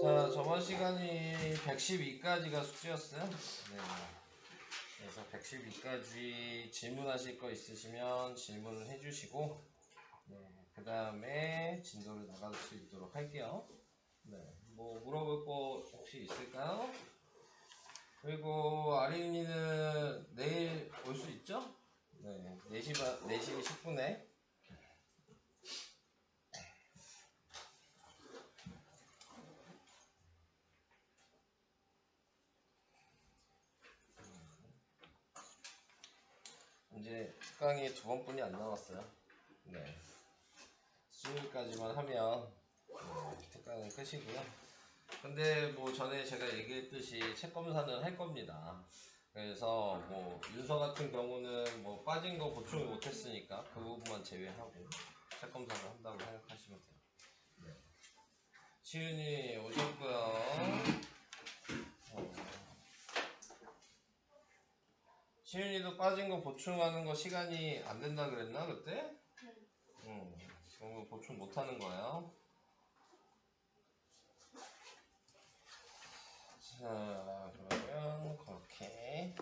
자, 저번 시간이 112까지가 숙제였어요. 네. 그래서 112까지 질문하실 거 있으시면 질문을 해주시고, 네. 그 다음에 진도를 나갈 수 있도록 할게요. 네. 뭐 물어볼 거 혹시 있을까요? 그리고 아린이는 내일 올 수 있죠? 네. 4시 10분에. 이제 특강이 2번뿐이 안 남았어요. 네. 수요일까지만 하면 특강은 끝이고요. 근데 뭐 전에 제가 얘기했듯이 책 검사는 할 겁니다. 그래서 뭐 윤서 같은 경우는 뭐 빠진 거 보충을 못했으니까 그 부분만 제외하고 책 검사를 한다고 생각하시면 돼요. 네. 시윤이 오셨고요. 시윤이도 빠진 거 보충하는 거 시간이 안 된다 그랬나 그때? 응. 그런 거 보충 못하는 거예요. 자, 그러면 그렇게.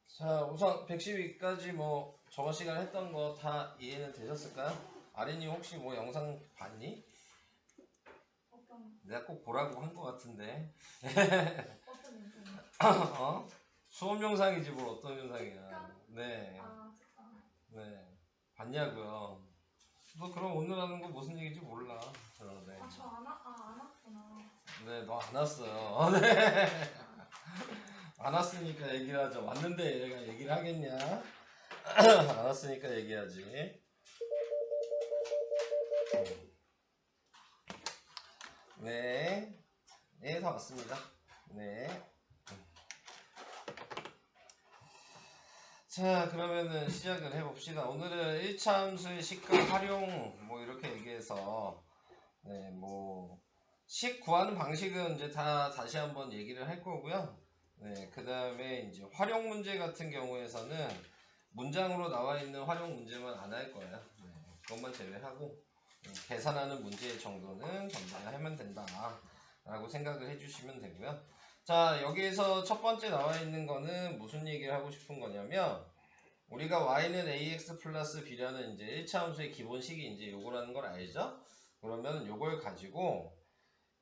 자, 우선 112까지 뭐 저번 시간에 했던 거 다 이해는 되셨을까요? 아린이 혹시 뭐 영상 봤니? 어떤 내가 꼭 보라고 한 거 같은데. 영상이요? 어? 수업 영상이지 뭘 어떤 영상이야. 네. 책상. 네. 봤냐고요. 너 그럼 오늘 하는 거 무슨 얘기인지 몰라. 네. 저 안 왔구나. 네, 너 안 왔어요. 네. 안 왔으니까 얘기를 하죠. 왔는데 얘가 얘기를 하겠냐? 안 왔으니까 얘기하지. 네. 네, 다 왔습니다. 네. 자, 그러면은 시작을 해봅시다. 오늘은 1차 함수의 식과 활용, 뭐, 이렇게 얘기해서, 네, 뭐, 식 구하는 방식은 이제 다 다시 한번 얘기를 할 거고요. 네, 그 다음에 이제 활용 문제 같은 경우에서는 문장으로 나와 있는 활용 문제만 안 할 거예요. 네, 그것만 제외하고, 계산하는 문제 정도는 전부 하면 된다. 라고 생각을 해주시면 되고요. 자, 여기에서 첫 번째 나와 있는 거는 무슨 얘기를 하고 싶은 거냐면, 우리가 y는 ax 플러스 b라는 이제 1차 함수의 기본식이 이제 요거라는 걸 알죠? 그러면 요걸 가지고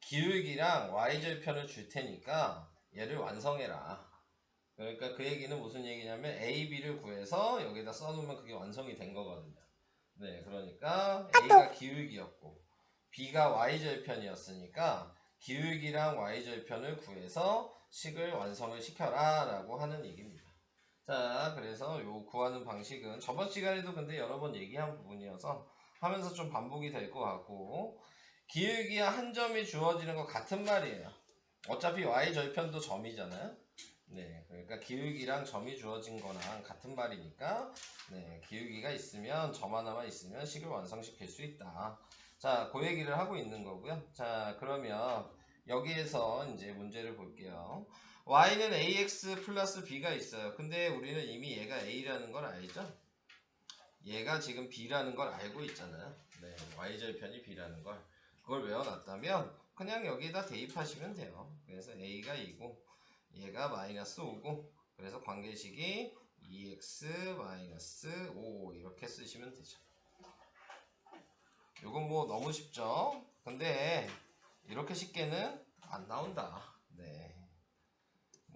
기울기랑 y절편을 줄 테니까 얘를 완성해라. 그러니까 그 얘기는 무슨 얘기냐면 a, b를 구해서 여기다 써놓으면 그게 완성이 된 거거든요. 네, 그러니까 a가 기울기였고 b가 y절편이었으니까 기울기랑 y절편을 구해서 식을 완성을 시켜라 라고 하는 얘기입니다. 자, 그래서 요 구하는 방식은 저번 시간에도 근데 여러 번 얘기한 부분이어서 하면서 좀 반복이 될 것 같고, 기울기와 한 점이 주어지는 것 같은 말이에요. 어차피 y절편도 점이잖아요. 네, 그러니까 기울기랑 점이 주어진 거랑 같은 말이니까, 네, 기울기가 있으면 점 하나만 있으면 식을 완성시킬 수 있다. 자, 그 얘기를 하고 있는 거고요. 자, 그러면 여기에서 이제 문제를 볼게요. y는 ax 플러스 b가 있어요. 근데 우리는 이미 얘가 a라는 걸 알죠? 얘가 지금 b라는 걸 알고 있잖아요. 네, y절편이 b라는 걸. 그걸 외워놨다면 그냥 여기다 대입하시면 돼요. 그래서 a가 2고 얘가 마이너스 5고 그래서 관계식이 2x 마이너스 5 이렇게 쓰시면 되죠. 이건 뭐 너무 쉽죠? 근데 이렇게 쉽게는 안 나온다. 네.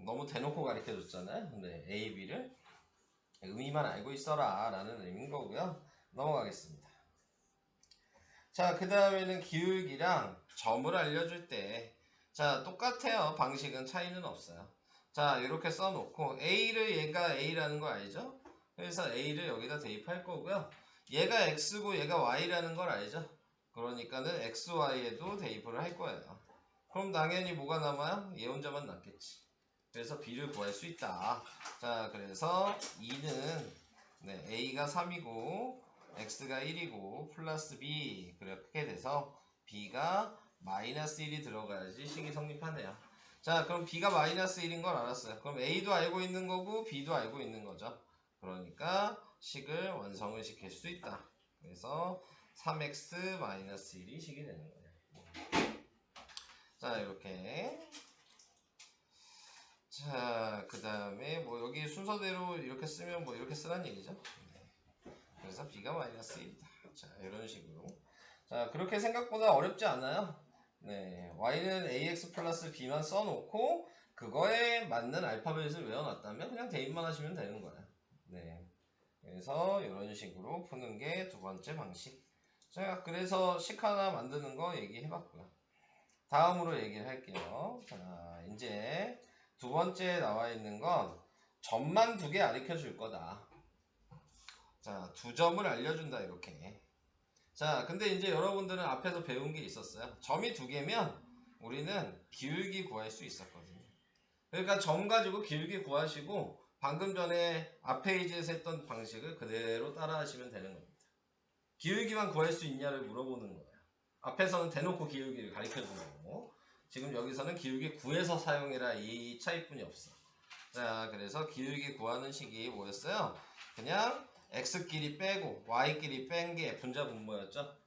너무 대놓고 가르쳐 줬잖아요. 네, A, B를 의미만 알고 있어라 라는 의미인 거고요. 넘어가겠습니다. 자, 그 다음에는 기울기랑 점을 알려줄 때, 자, 똑같아요. 방식은 차이는 없어요. 자, 이렇게 써놓고 A를 얘가 A라는 거 알죠? 그래서 A를 여기다 대입할 거고요. 얘가 X고 얘가 Y라는 걸 알죠? 그러니까는 X, Y에도 대입을 할 거예요. 그럼 당연히 뭐가 남아요? 얘 혼자만 남겠지. 그래서 B를 구할 수 있다. 자, 그래서 2는 네, A가 3이고 X가 1이고 플러스 B 그렇게 돼서 B가 마이너스 1이 들어가야지 식이 성립하네요. 자, 그럼 B가 마이너스 1인 걸 알았어요. 그럼 A도 알고 있는 거고 B도 알고 있는 거죠. 그러니까 식을 완성을 시킬 수 있다. 그래서 3x 마이너스 1이 식이 되는 거예요. 자, 이렇게. 자, 그 다음에 뭐 여기 순서대로 이렇게 쓰면 뭐 이렇게 쓰란 얘기죠. 네. 그래서 b가 마이너스 1이다. 자, 이런 식으로. 자, 그렇게 생각보다 어렵지 않아요. 네, y는 ax 플러스 b만 써놓고 그거에 맞는 알파벳을 외워놨다면 그냥 대입만 하시면 되는 거예요. 네, 그래서 이런 식으로 푸는 게 두 번째 방식. 자, 그래서 식 하나 만드는 거 얘기해봤고요. 다음으로 얘기를 할게요. 자, 이제 두 번째 나와 있는 건 점만 두 개 가르쳐 줄 거다. 자, 두 점을 알려준다, 이렇게. 자, 근데 이제 여러분들은 앞에서 배운 게 있었어요. 점이 두 개면 우리는 기울기 구할 수 있었거든요. 그러니까 점 가지고 기울기 구하시고 방금 전에 앞 페이지에서 했던 방식을 그대로 따라 하시면 되는 겁니다. 기울기만 구할 수 있냐를 물어보는 거예요. 앞에서는 대놓고 기울기를 가르쳐 준 거고, 지금 여기서는 기울기 구해서 사용해라, 이 차이뿐이 없어. 자, 그래서 기울기 구하는 식이 뭐였어요? 그냥 x끼리 빼고 y끼리 뺀 게 분자 분모였죠?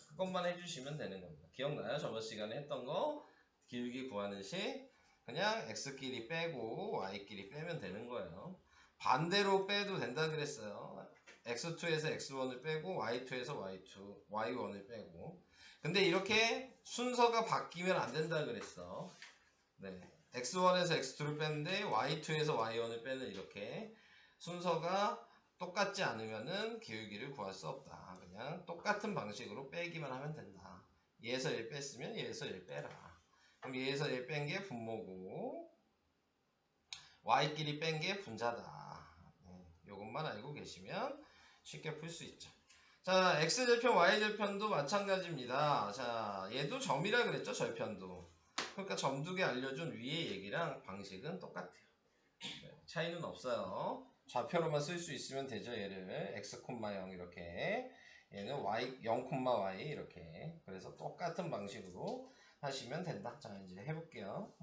그것만 해주시면 되는 겁니다. 기억나요? 저번 시간에 했던 거 기울기 구하는 식 그냥 x끼리 빼고 y끼리 빼면 되는 거예요. 반대로 빼도 된다 그랬어요. x2에서 x1을 빼고 y2에서 y1을 빼고. 근데 이렇게 순서가 바뀌면 안 된다 그랬어. 네, x1에서 x2를 빼는데 y2에서 y1을 빼는 이렇게 순서가 똑같지 않으면은 기울기를 구할 수 없다. 그냥 똑같은 방식으로 빼기만 하면 된다. 얘에서 1 뺐으면 얘에서 1 빼라. 그럼 얘에서 1 뺀 게 분모고 y끼리 뺀 게 분자다. 요것만 알고 계시면 쉽게 풀 수 있죠. 자, x절편 y절편도 마찬가지입니다. 자, 얘도 점이라 그랬죠, 절편도. 그러니까 점 두 개 알려준 위의 얘기랑 방식은 똑같아요. 네, 차이는 없어요. 좌표로만 쓸 수 있으면 되죠. 얘를 x, 0 이렇게, 얘는 y, 0, y 이렇게. 그래서 똑같은 방식으로 하시면 된다. 자, 이제 해볼게요.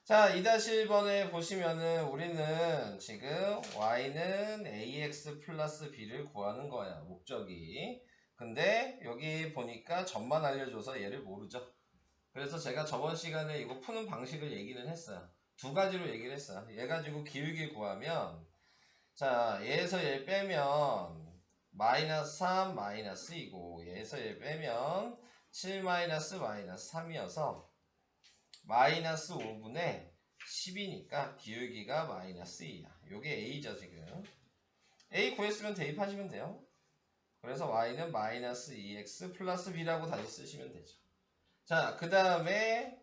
자, 2-1번에 보시면은 우리는 지금 y는 ax 플러스 b를 구하는 거야, 목적이. 근데 여기 보니까 점만 알려줘서 얘를 모르죠. 그래서 제가 저번 시간에 이거 푸는 방식을 얘기는 했어요. 두 가지로 얘기를 했어요. 얘 가지고 기울기 구하면, 자, 얘에서 얘 빼면 마이너스 3 마이너스 2고 얘에서 얘 빼면 7 마이너스 3이어서 마이너스 5분의 10이니까 기울기가 마이너스 2야. 요게 a죠, 지금. a 구했으면 대입하시면 돼요. 그래서 y는 마이너스 2x 플러스 b라고 다시 쓰시면 되죠. 자, 그 다음에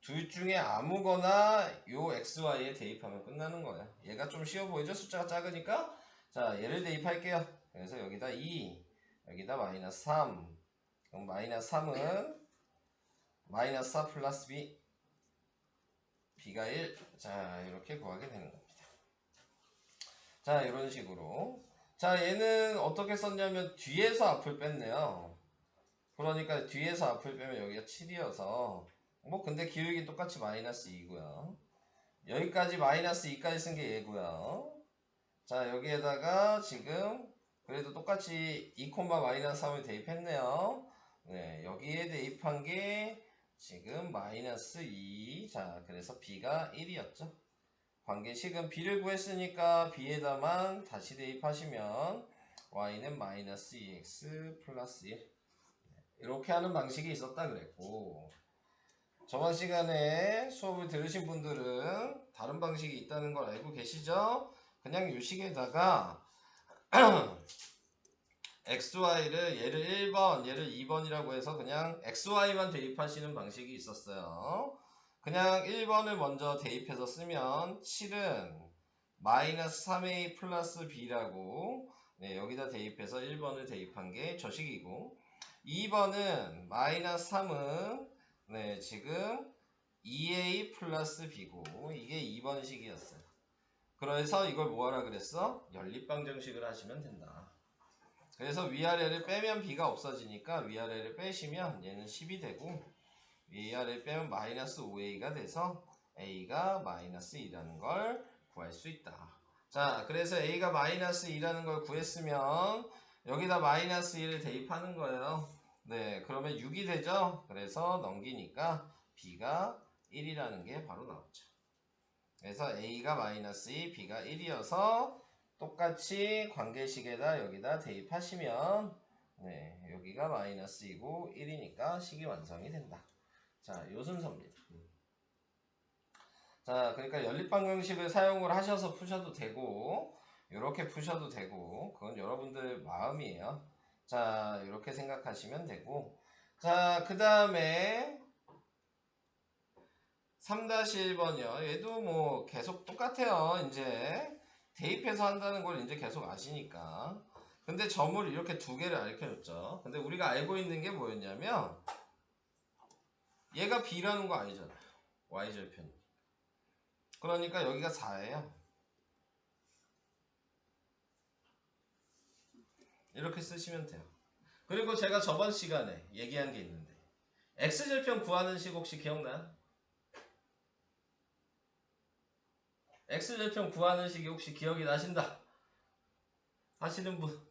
둘 중에 아무거나 요 xy에 대입하면 끝나는 거예요. 얘가 좀 쉬워 보이죠? 숫자가 작으니까. 자, 얘를 대입할게요. 그래서 여기다 2, 여기다 마이너스 3. 그럼 마이너스 3은 마이너스 4 플러스 b, b가 1. 자, 이렇게 구하게 되는 겁니다. 자, 이런 식으로. 자, 얘는 어떻게 썼냐면 뒤에서 앞을 뺐네요. 그러니까 뒤에서 앞을 빼면 여기가 7이어서 뭐 근데 기울기 똑같이 마이너스 2고요. 여기까지 마이너스 2까지 쓴 게 얘고요. 자, 여기에다가 지금 그래도 똑같이 2, 마이너스 3을 대입했네요. 네, 여기에 대입한 게 지금 마이너스 2. 자, 그래서 b가 1이었죠. 관계식은 b를 구했으니까 b에다만 다시 대입하시면 y는 마이너스 2x 플러스 1. 이렇게 하는 방식이 있었다 그랬고, 저번 시간에 수업을 들으신 분들은 다른 방식이 있다는 걸 알고 계시죠? 그냥 이 식에다가 xy를 얘를 1번, 얘를 2번이라고 해서 그냥 xy만 대입하시는 방식이 있었어요. 그냥 1번을 먼저 대입해서 쓰면 7은 마이너스 3a 플러스 b라고, 네, 여기다 대입해서 1번을 대입한 게 저 식이고, 2번은 마이너스 3은 네, 지금 2a 플러스 b고 이게 2번 식이었어요. 그래서 이걸 뭐하라 그랬어? 연립방정식을 하시면 된다. 그래서 위아래를 빼면 b가 없어지니까 위아래를 빼시면 얘는 10이 되고 위아래를 빼면 마이너스 5a가 돼서 a가 마이너스 2라는 걸 구할 수 있다. 자, 그래서 a가 마이너스 2라는 걸 구했으면 여기다 마이너스 1을 대입하는 거예요. 네, 그러면 6이 되죠? 그래서 넘기니까 b가 1이라는 게 바로 나오죠. 그래서 a가 마이너스 2, b가 1이어서 똑같이 관계식에다 여기다 대입하시면 네, 여기가 마이너스 2고 1이니까 식이 완성이 된다. 자, 요 순서입니다. 자, 그러니까 연립방정식을 사용을 하셔서 푸셔도 되고 이렇게 푸셔도 되고 그건 여러분들 마음이에요. 자, 이렇게 생각하시면 되고 자, 그 다음에 3-1번이요. 얘도 뭐 계속 똑같아요. 이제 대입해서 한다는 걸 이제 계속 아시니까. 근데 점을 이렇게 두 개를 알려줬죠. 근데 우리가 알고 있는 게 뭐였냐면 얘가 b라는 거 아니잖아요. y절편. 그러니까 여기가 4예요. 이렇게 쓰시면 돼요. 그리고 제가 저번 시간에 얘기한 게 있는데 x절편 구하는 식 혹시 기억나요? x절편 구하는 식이 혹시 기억이 나신다 하시는 분?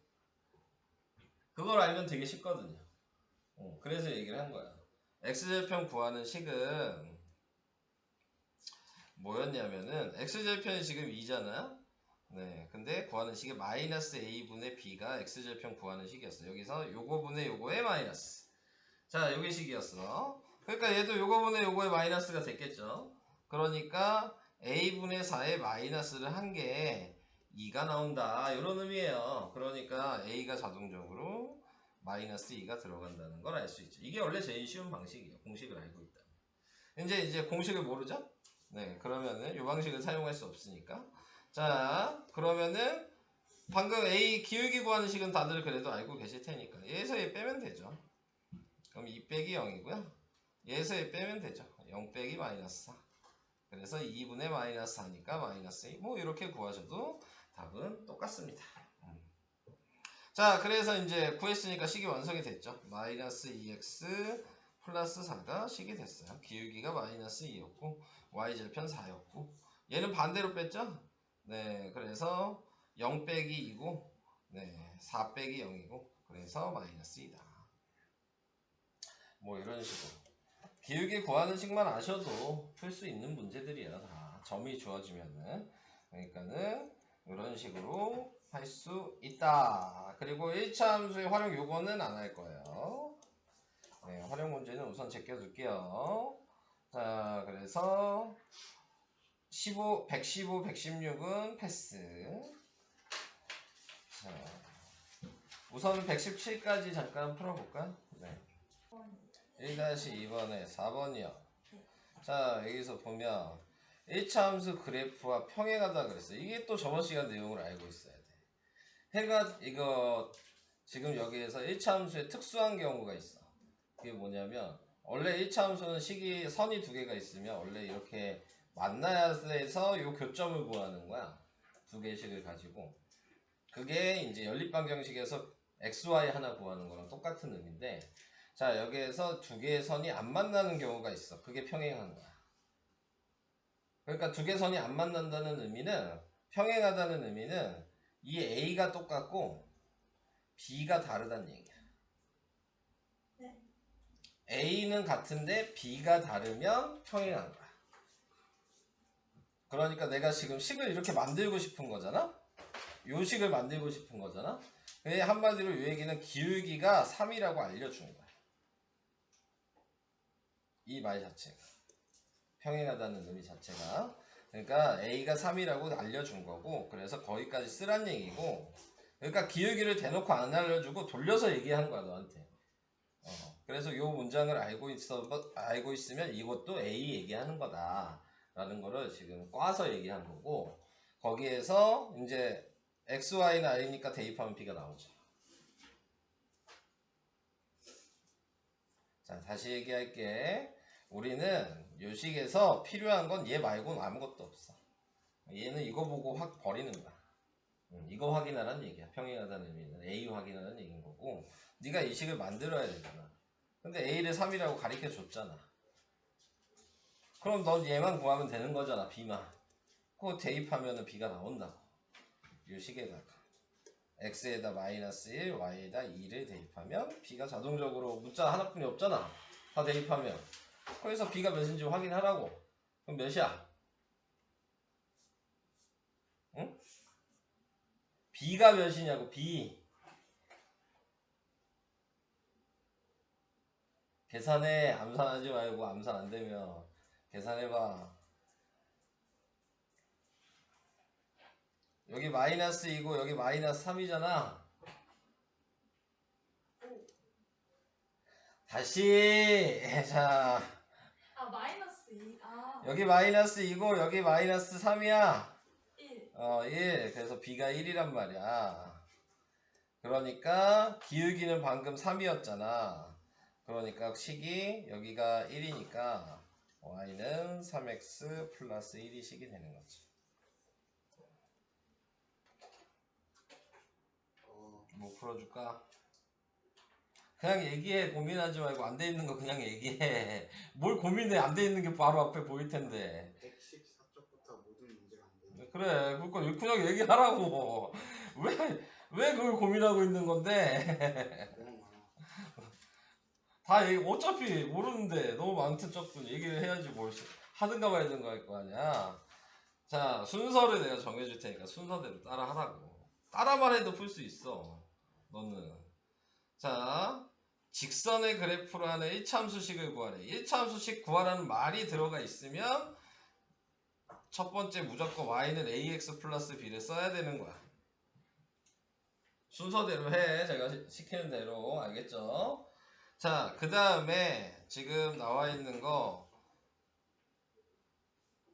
그걸 알면 되게 쉽거든요. 그래서 얘기를 한 거야. x절편 구하는 식은 뭐였냐면은 x절편이 지금 2잖아요. 네, 근데 구하는 식이 마이너스 a분의 b가 x절편 구하는 식이었어. 여기서 요거분의 요거의 마이너스. 자, 요게 식이었어. 그러니까 얘도 요거분의 요거의 마이너스가 됐겠죠. 그러니까 a분의 4의 마이너스를 한 게 2가 나온다. 이런 의미예요. 그러니까 a가 자동적으로 마이너스 2가 들어간다는 걸 알 수 있죠. 이게 원래 제일 쉬운 방식이에요. 공식을 알고 있다. 이제 공식을 모르죠? 네, 그러면은 이 방식을 사용할 수 없으니까. 자, 그러면은 방금 a 기울기 구하는 식은 다들 그래도 알고 계실 테니까 얘에서 얘 빼면 되죠. 그럼 2 빼기 0이고요. 얘에서 얘 빼면 되죠. 0 빼기 마이너스 4. 그래서 2분의 마이너스 4니까 마이너스 2. 뭐 이렇게 구하셔도 답은 똑같습니다. 자, 그래서 이제 구했으니까 식이 완성이 됐죠. 마이너스 2x 플러스 4가 식이 됐어요. 기울기가 마이너스 2였고 y절편 4였고 얘는 반대로 뺐죠. 네, 그래서 0 빼기 2고 네, 4 빼기 0이고 그래서 마이너스 2다. 뭐 이런 식으로 기울기 구하는 식만 아셔도 풀 수 있는 문제들이야. 다 점이 주어지면은. 그러니까는 이런 식으로 할 수 있다. 그리고 1차 함수의 활용 요거는 안 할 거예요. 네, 활용 문제는 우선 제껴둘게요. 자, 그래서 115, 116은 패스. 자, 우선 117까지 잠깐 풀어볼까? 네. 1-2번에 4번이요. 자, 여기서 보면 1차 함수 그래프와 평행하다 그랬어요. 이게 또 저번 시간 내용을 알고 있어야 돼. 해가 이거 지금 여기에서 1차 함수에 특수한 경우가 있어. 그게 뭐냐면 원래 1차 함수는 식이 선이 두 개가 있으면 원래 이렇게 만나야 해서 요 교점을 구하는 거야. 두 개의 식을 가지고. 그게 이제 연립방정식에서 xy 하나 구하는 거랑 똑같은 의미인데 자, 여기에서 두 개의 선이 안 만나는 경우가 있어. 그게 평행한 거야. 그러니까 두 개의 선이 안 만난다는 의미는 평행하다는 의미는 이 A가 똑같고 B가 다르다는 얘기야. 네. A는 같은데 B가 다르면 평행한 거야. 그러니까 내가 지금 식을 이렇게 만들고 싶은 거잖아? 요 식을 만들고 싶은 거잖아? 근데 한마디로 이 얘기는 기울기가 3이라고 알려준 거야. 이 말 자체가. 평행하다는 의미 자체가. 그러니까 A가 3이라고 알려준 거고 그래서 거기까지 쓰란 얘기고 그러니까 기울기를 대놓고 안 알려주고 돌려서 얘기한 거야 너한테. 그래서 이 문장을 알고 있으면 이것도 A 얘기하는 거다 라는 거를 지금 꽈서 얘기한 거고 거기에서 이제 XY는 I니까 대입하면 B가 나오죠. 자, 다시 얘기할게. 우리는 요식에서 필요한 건 얘 말고는 아무것도 없어. 얘는 이거 보고 확 버리는 거야. 이거 확인하라는 얘기야. 평행하다는 의미는 A 확인하라는 얘기인 거고 네가 이 식을 만들어야 되잖아. 근데 A를 3이라고 가르쳐 줬잖아. 그럼 넌 얘만 구하면 되는 거잖아. B만. 그거 대입하면 B가 나온다고. 요 식에다가 x에다 마이너스 1, y에다 2를 대입하면 b가 자동적으로 문자 하나뿐이 없잖아. 다 대입하면. 거기서 b가 몇인지 확인하라고. 그럼 몇이야? 응? b가 몇이냐고. b. 계산해. 암산하지 말고 암산 안 되면 계산해봐. 여기 마이너스 2고 여기 마이너스 3이잖아. 다시. 자, 마이너스 2. 여기 마이너스 2고 여기 마이너스 3이야. 1. 1. 그래서 b가 1이란 말이야. 그러니까 기울기는 방금 3이었잖아. 그러니까 식이 여기가 1이니까 y는 3x 플러스 1이 식이 되는 거지. 뭐 풀어줄까? 그냥 얘기해. 고민하지 말고 안 돼 있는 거 그냥 얘기해. 뭘 고민해. 안 돼 있는 게 바로 앞에 보일 텐데. 114쪽부터 모든 문제가 안 돼. 그래. 그러니까 그냥 얘기하라고. 왜 그걸 고민하고 있는 건데? 너무 많아. 다 얘기, 어차피 모르는데 너무 많든 적든 얘기를 해야지 뭘 하든가 말든가 할 거 아니야. 자, 순서를 내가 정해줄 테니까 순서대로 따라 하라고. 따라만 해도 풀 수 있어. 너는. 자, 직선의 그래프로 하는 1차함수식을 구하래. 1차함수식 구하라는 말이 들어가 있으면 첫 번째 무조건 y는 ax 플러스 b를 써야 되는 거야. 순서대로 해. 제가 시키는 대로. 알겠죠? 자, 그 다음에 지금 나와 있는 거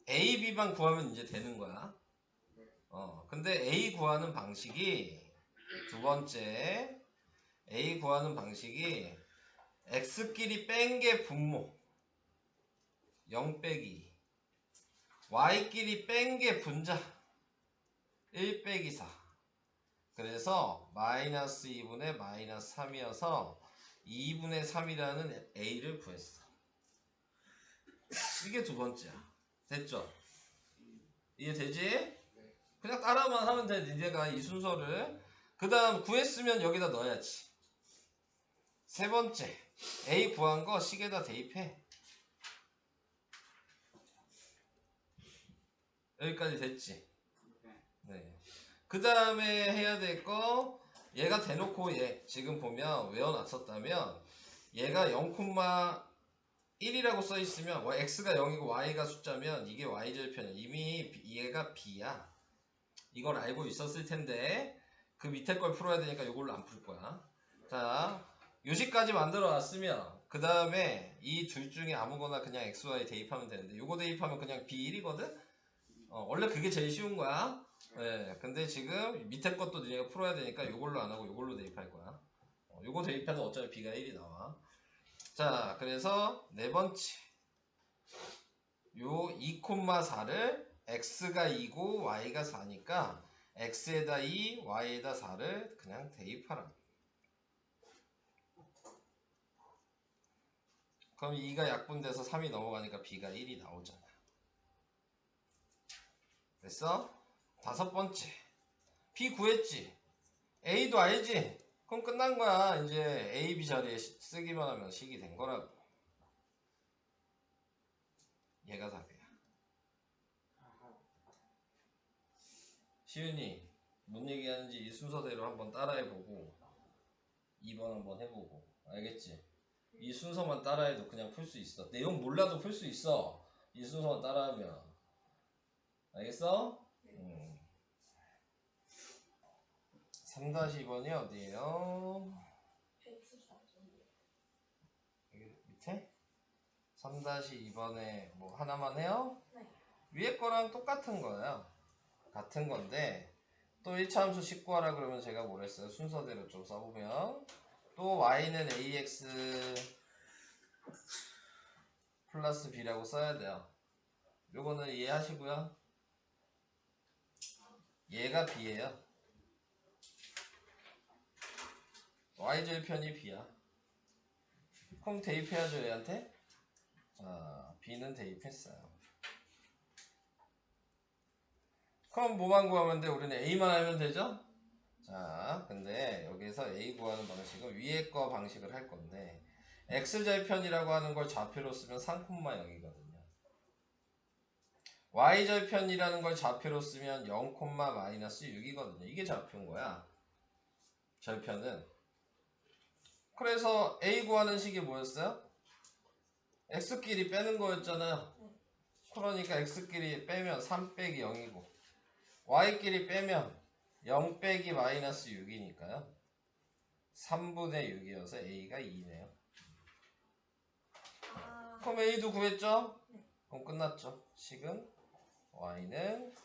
A, B만 구하면 이제 되는 거야. 근데 A 구하는 방식이 두 번째 A 구하는 방식이 X끼리 뺀 게 분모 0 빼기 Y끼리 뺀 게 분자 1 빼기 4. 그래서 마이너스 2분의 마이너스 3이어서 2분의 3이라는 A를 구했어. 이게 두 번째야. 됐죠? 이해되지? 그냥 따라만 하면 돼. 니네가 이 순서를. 그 다음 구했으면 여기다 넣어야지. 세 번째 A 구한 거 식에다 대입해. 여기까지 됐지? 네. 그 다음에 해야 될 거 얘가 대놓고 얘 지금 보면 외워놨었다면 얘가 0,1이라고 써있으면 x가 0이고 y가 숫자면 이게 y절편이야. 이미 얘가 b야. 이걸 알고 있었을 텐데 그 밑에 걸 풀어야 되니까 이걸로 안 풀 거야. 자, 요식까지 만들어 놨으면 그 다음에 이 둘 중에 아무거나 그냥 xy 대입하면 되는데 요거 대입하면 그냥 b1이거든? 원래 그게 제일 쉬운 거야. 네, 근데 지금 밑에 것도 니네가 풀어야 되니까 요걸로 안 하고 요걸로 대입할 거야. 요거 대입해도 어차피 b가 1이 나와. 자, 그래서 네 번째 요 2,4를 x가 2고 y가 4니까 x에다 2, y에다 4를 그냥 대입하라. 그럼 2가 약분돼서 3이 넘어가니까 b가 1이 나오잖아. 됐어? 다섯 번째 b 구했지? a도 알지? 그럼 끝난 거야. 이제 a, b 자리에 쓰기만 하면 식이 된 거라고. 얘가 답이야. 시윤이 뭔 얘기하는지 이 순서대로 한번 따라해보고 2번 한번 해보고. 알겠지? 이 순서만 따라해도 그냥 풀 수 있어. 내용 몰라도 풀 수 있어. 이 순서만 따라하면. 알겠어? 3-2번이 어디에요? 114쪽이요. 여기 밑에? 3-2번에 뭐 하나만 해요? 네. 위에 거랑 똑같은 거예요. 같은 건데 또 1차 함수 식 구하라 그러면 제가 뭐랬어요? 순서대로 좀 써보면 또 y는 ax 플러스 b라고 써야 돼요. 요거는 이해하시고요. 얘가 b예요. y절편이 b야. 그럼 대입해야죠 얘한테. 자, b는 대입했어요. 그럼 뭐만 구하면 돼? 우리는 A만 알면 되죠? 자, 근데 여기서 A 구하는 방식은 위에 거 방식을 할 건데 X절편이라고 하는 걸 좌표로 쓰면 3,0이거든요. Y절편이라는 걸 좌표로 쓰면 0,-6이거든요. 이게 좌표인 거야. 절편은. 그래서 A 구하는 식이 뭐였어요? X끼리 빼는 거였잖아요. 네. 그러니까 X끼리 빼면 3 빼기 0이고 Y끼리 빼면 0 빼기 마이너스 6이니까요. 3분의 6이어서 A가 2네요. 아, 그럼 A도 구했죠? 네. 그럼 끝났죠. 식은 Y는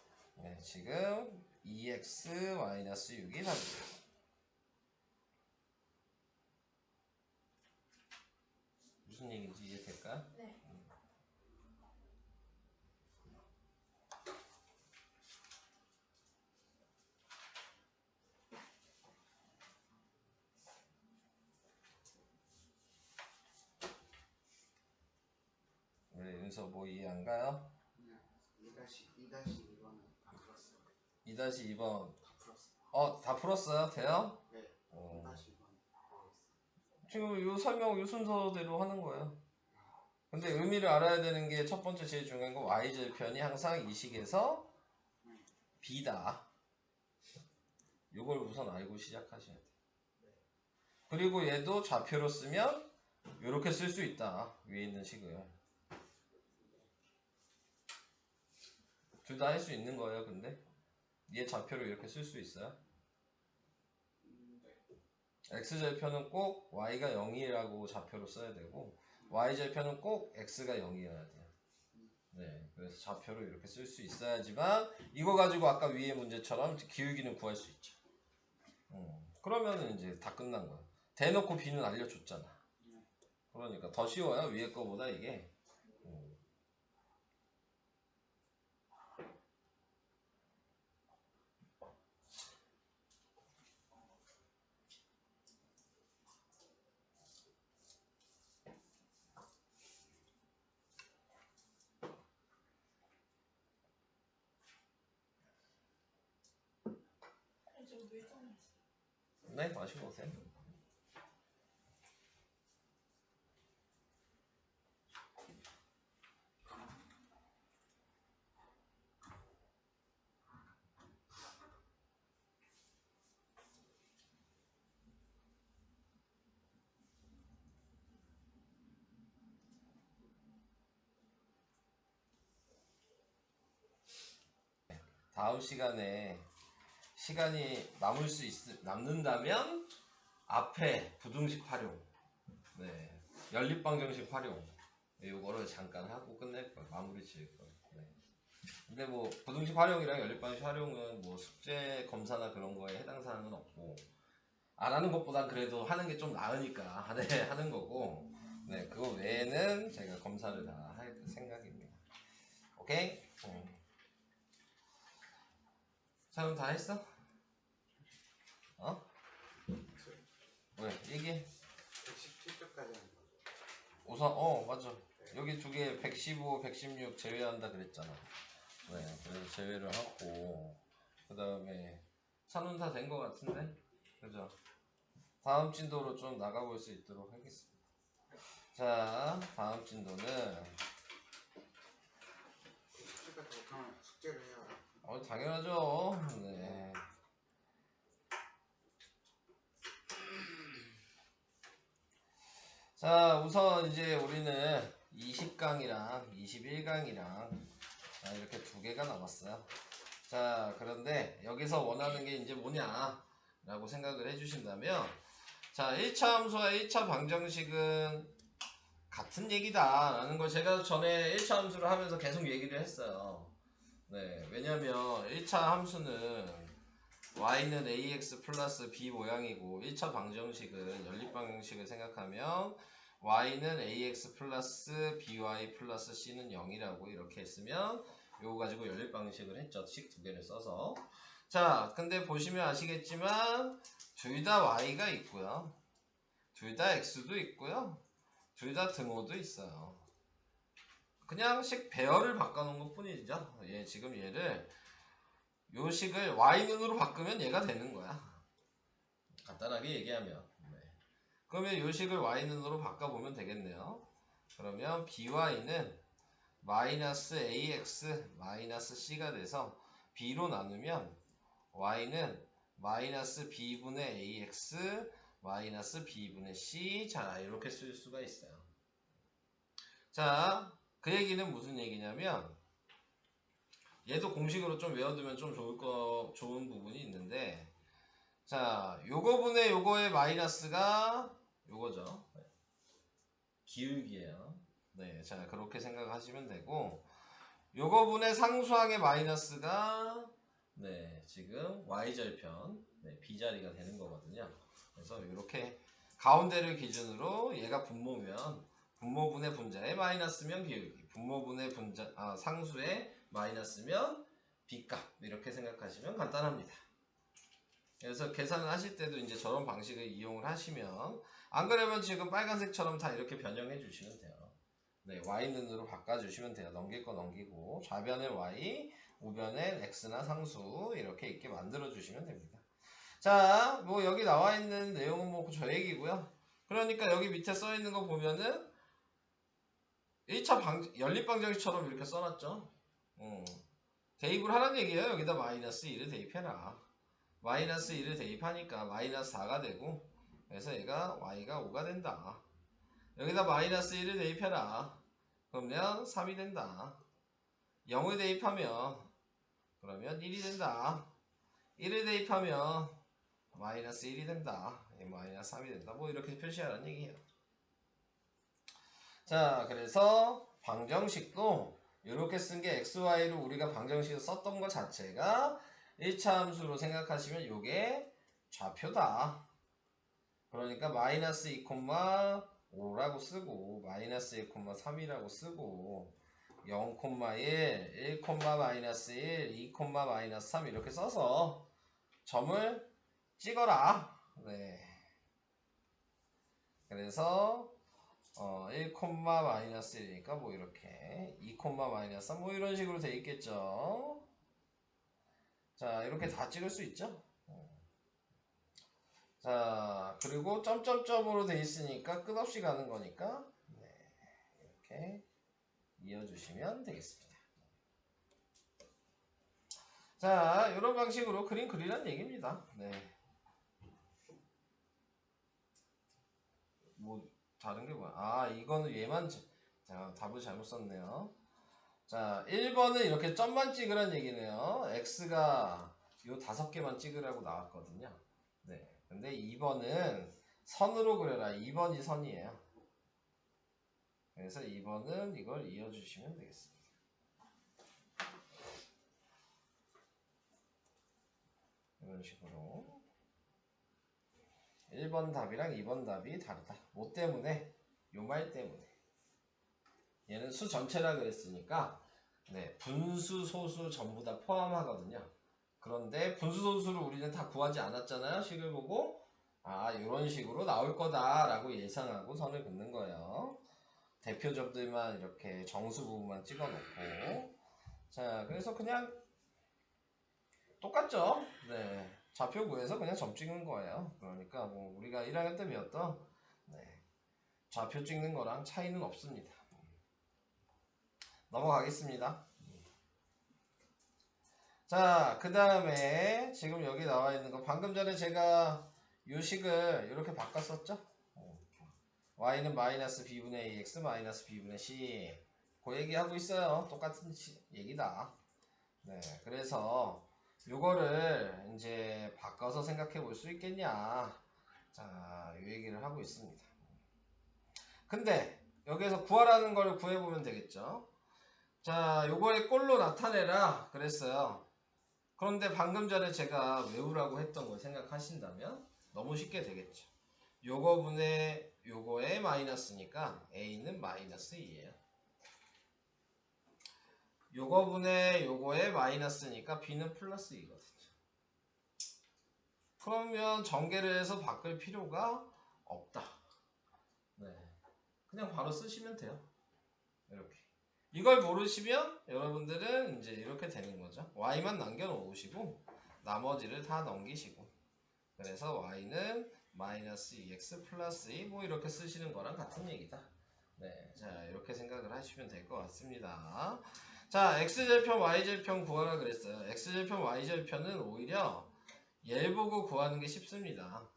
지금 2X 마이너스 6이 답이에요. 무슨 얘기인지 이해될까요? 네. 우리 윤서 뭐 이해 안 가요? 그냥 2-2번은 다 풀었어요. 2-2번 다 풀었어요. 다 풀었어요? 돼요? 네. 어. 2-2번 하고 있어요. 지금 요 설명 요 순서대로 하는 거예요. 근데 의미를 알아야 되는 게 첫 번째 제일 중요한 건 Y절편이 항상 이 식에서 B다. 요걸 우선 알고 시작하셔야 돼요. 그리고 얘도 좌표로 쓰면 요렇게 쓸 수 있다. 위에 있는 식을. 둘 다 할 수 있는 거예요, 근데. 얘 좌표로 이렇게 쓸 수 있어요. X절편은 꼭 Y가 0이라고 좌표로 써야 되고 Y절편은 꼭 X가 0이어야 돼요. 네, 그래서 좌표로 이렇게 쓸 수 있어야지만 이거 가지고 아까 위에 문제처럼 기울기는 구할 수 있죠. 그러면은 이제 다 끝난 거야. 대놓고 B는 알려줬잖아. 그러니까 더 쉬워요, 위에 거보다 이게. 좀 물좀 네, 마시고 오세요. 다음 시간에 시간이 남는다면 앞에 부등식 활용, 네, 연립방정식 활용, 요거를 잠깐 하고 끝낼 거예요. 마무리 지을 거예요. 네. 근데 뭐 부등식 활용이랑 연립방정식 활용은 뭐 숙제 검사나 그런 거에 해당 사항은 없고 안 하는 것보단 그래도 하는 게 좀 나으니까 네, 하는 거고, 네, 그거 외에는 제가 검사를 다 할 생각입니다. 오케이? 사람 다 했어? 어? 왜? 얘기해. 117쪽까지 하는 거죠. 우선 맞아. 여기 두 개 115, 116 제외한다 그랬잖아. 네, 그래서 제외를 하고 그 다음에 산문 다 된 거 같은데, 그죠? 다음 진도로 좀 나가볼 수 있도록 하겠습니다. 자, 다음 진도는 숙제까지 못하면 숙제를 해야 해요. 당연하죠. 네. 자, 우선 이제 우리는 20강이랑 21강이랑 이렇게 두 개가 남았어요. 자, 그런데 여기서 원하는 게 이제 뭐냐 라고 생각을 해주신다면, 자, 1차 함수와 1차 방정식은 같은 얘기다 라는 걸 제가 전에 1차 함수를 하면서 계속 얘기를 했어요. 네, 왜냐면 1차 함수는 y는 ax 플러스 b 모양이고 1차 방정식은 연립방정식을 생각하면 y는 ax 플러스 by 플러스 c는 0이라고 이렇게 했으면 요거 가지고 연립방정식을 했죠. 식 두 개를 써서. 자, 근데 보시면 아시겠지만 둘 다 y가 있고요, 둘 다 x도 있고요, 둘 다 등호도 있어요. 그냥 식 배열을 바꿔놓은 것 뿐이죠. 지금 얘를 요 식을 y는으로 바꾸면 얘가 되는 거야. 간단하게 얘기하면. 네. 그러면 요 식을 y는으로 바꿔보면 되겠네요. 그러면 by는 마이너스 ax 마이너스 c가 돼서 b로 나누면 y는 마이너스 b분의 ax 마이너스 b분의 c. 자, 이렇게 쓸 수가 있어요. 자, 그 얘기는 무슨 얘기냐면 얘도 공식으로 좀 외워두면 좀 좋은 부분이 있는데, 자, 요거분의 요거의 마이너스가 요거죠. 기울기예요. 네, 자, 그렇게 생각하시면 되고, 요거분의 상수항의 마이너스가 네, 지금 y절편 네, b자리가 되는 거거든요. 그래서 이렇게 가운데를 기준으로 얘가 분모면 분모분의 분자의 마이너스면 기울기, 분모분의 상수의 마이너스면 b값, 이렇게 생각하시면 간단합니다. 그래서 계산을 하실 때도 이제 저런 방식을 이용을 하시면, 안 그러면 지금 빨간색처럼 다 이렇게 변형해 주시면 돼요. 네, y는으로 바꿔주시면 돼요. 넘길 거 넘기고 좌변에 y, 우변에 x나 상수 이렇게 있게 만들어 주시면 됩니다. 자, 뭐 여기 나와 있는 내용은 뭐 저 얘기고요. 그러니까 여기 밑에 써 있는 거 보면은 1차 연립방정식처럼 이렇게 써놨죠. 대입을 하라는 얘기예요. 여기다 마이너스 1을 대입해라. 마이너스 1을 대입하니까 마이너스 4가 되고, 그래서 얘가 y가 5가 된다. 여기다 마이너스 1을 대입해라. 그러면 3이 된다. 0을 대입하면 그러면 1이 된다. 1을 대입하면 마이너스 1이 된다. 마이너스 3이 된다. 뭐 이렇게 표시하라는 얘기예요. 자, 그래서 방정식도 이렇게 쓴 게 xy로 우리가 방정식을 썼던 것 자체가 1차 함수로 생각하시면 이게 좌표다. 그러니까 마이너스 2,5라고 쓰고 마이너스 1,3이라고 쓰고 0,1, 1, 마이너스 1, 2, 마이너스 3 이렇게 써서 점을 찍어라. 네. 그래서 1, 마이너스 1이니까 뭐 이렇게 2, 마이너스 3 뭐 이런 식으로 돼 있겠죠. 자, 이렇게 다 찍을 수 있죠. 자, 그리고 점점점으로 돼 있으니까 끝없이 가는 거니까 네, 이렇게 이어주시면 되겠습니다. 자, 이런 방식으로 그림 그리란 얘기입니다. 네. 뭐 다른 게 뭐야? 아, 이거는 얘만 자, 답을 잘못 썼네요. 자, 1번은 이렇게 점만 찍으란 얘기네요. x가 요 5개만 찍으라고 나왔거든요. 네. 근데 2번은 선으로 그려라. 2번이 선이에요. 그래서 2번은 이걸 이어주시면 되겠습니다. 이런 식으로 1번 답이랑 2번 답이 다르다. 뭐 때문에? 요 말 때문에. 얘는 수 전체라 그랬으니까 네, 분수, 소수 전부 다 포함하거든요. 그런데 분수, 소수를 우리는 다 구하지 않았잖아요. 식을 보고 아, 이런 식으로 나올 거다라고 예상하고 선을 긋는 거예요. 대표적들만 이렇게 정수 부분만 찍어놓고, 자, 그래서 그냥 똑같죠. 네, 좌표 구해서 그냥 점 찍는 거예요. 그러니까 뭐 우리가 1학년 때 배웠던 네, 좌표 찍는 거랑 차이는 없습니다. 넘어가겠습니다. 자, 그 다음에 지금 여기 나와 있는 거 방금 전에 제가 요 식을 이렇게 바꿨었죠. y는 마이너스 b분의 ax 마이너스 b분의 c, 그 얘기하고 있어요. 똑같은 얘기다. 네, 그래서 요거를 이제 바꿔서 생각해 볼 수 있겠냐. 자, 이 얘기를 하고 있습니다. 근데 여기에서 구하라는 걸 구해보면 되겠죠. 자, 요거의 꼴로 나타내라 그랬어요. 그런데 방금 전에 제가 외우라고 했던 걸 생각하신다면 너무 쉽게 되겠죠. 요거분의 요거의 마이너스니까 a는 마이너스 2예요. 요거분의 요거의 마이너스니까 b는 플러스 2거든요. 그러면 전개를 해서 바꿀 필요가 없다. 네, 그냥 바로 쓰시면 돼요. 이렇게 이걸 모르시면 여러분들은 이제 이렇게 되는 거죠. y만 남겨놓으시고 나머지를 다 넘기시고, 그래서 y는 마이너스 2x 플러스 2 뭐 이렇게 쓰시는 거랑 같은 얘기다. 네, 자 이렇게 생각을 하시면 될 것 같습니다. 자, x절편 y절편 구하라 그랬어요. x절편 y절편은 오히려 얘 보고 구하는 게 쉽습니다.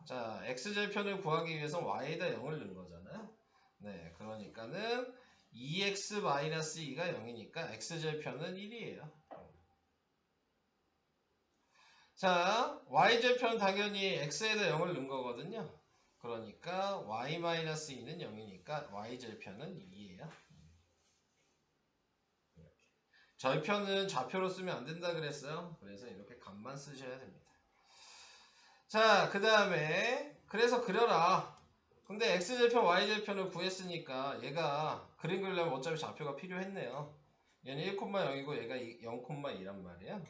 자, x절편을 구하기 위해서 y에다 0을 넣은 거잖아요. 네, 그러니까는 2x-2가 0이니까 x절편은 1이에요. 자, y절편 당연히 x에다 0을 넣은 거거든요. 그러니까 y-2는 0이니까 y절편은 2예요. 절편은 좌표로 쓰면 안 된다 그랬어요. 그래서 이렇게 값만 쓰셔야 됩니다. 자, 그 다음에 그래서 그려라. 근데 x절편 y절편을 구했으니까 얘가 그림 그리려면 어차피 좌표가 필요했네요. 얘는 1,0이고 얘가 0,2란 말이에요.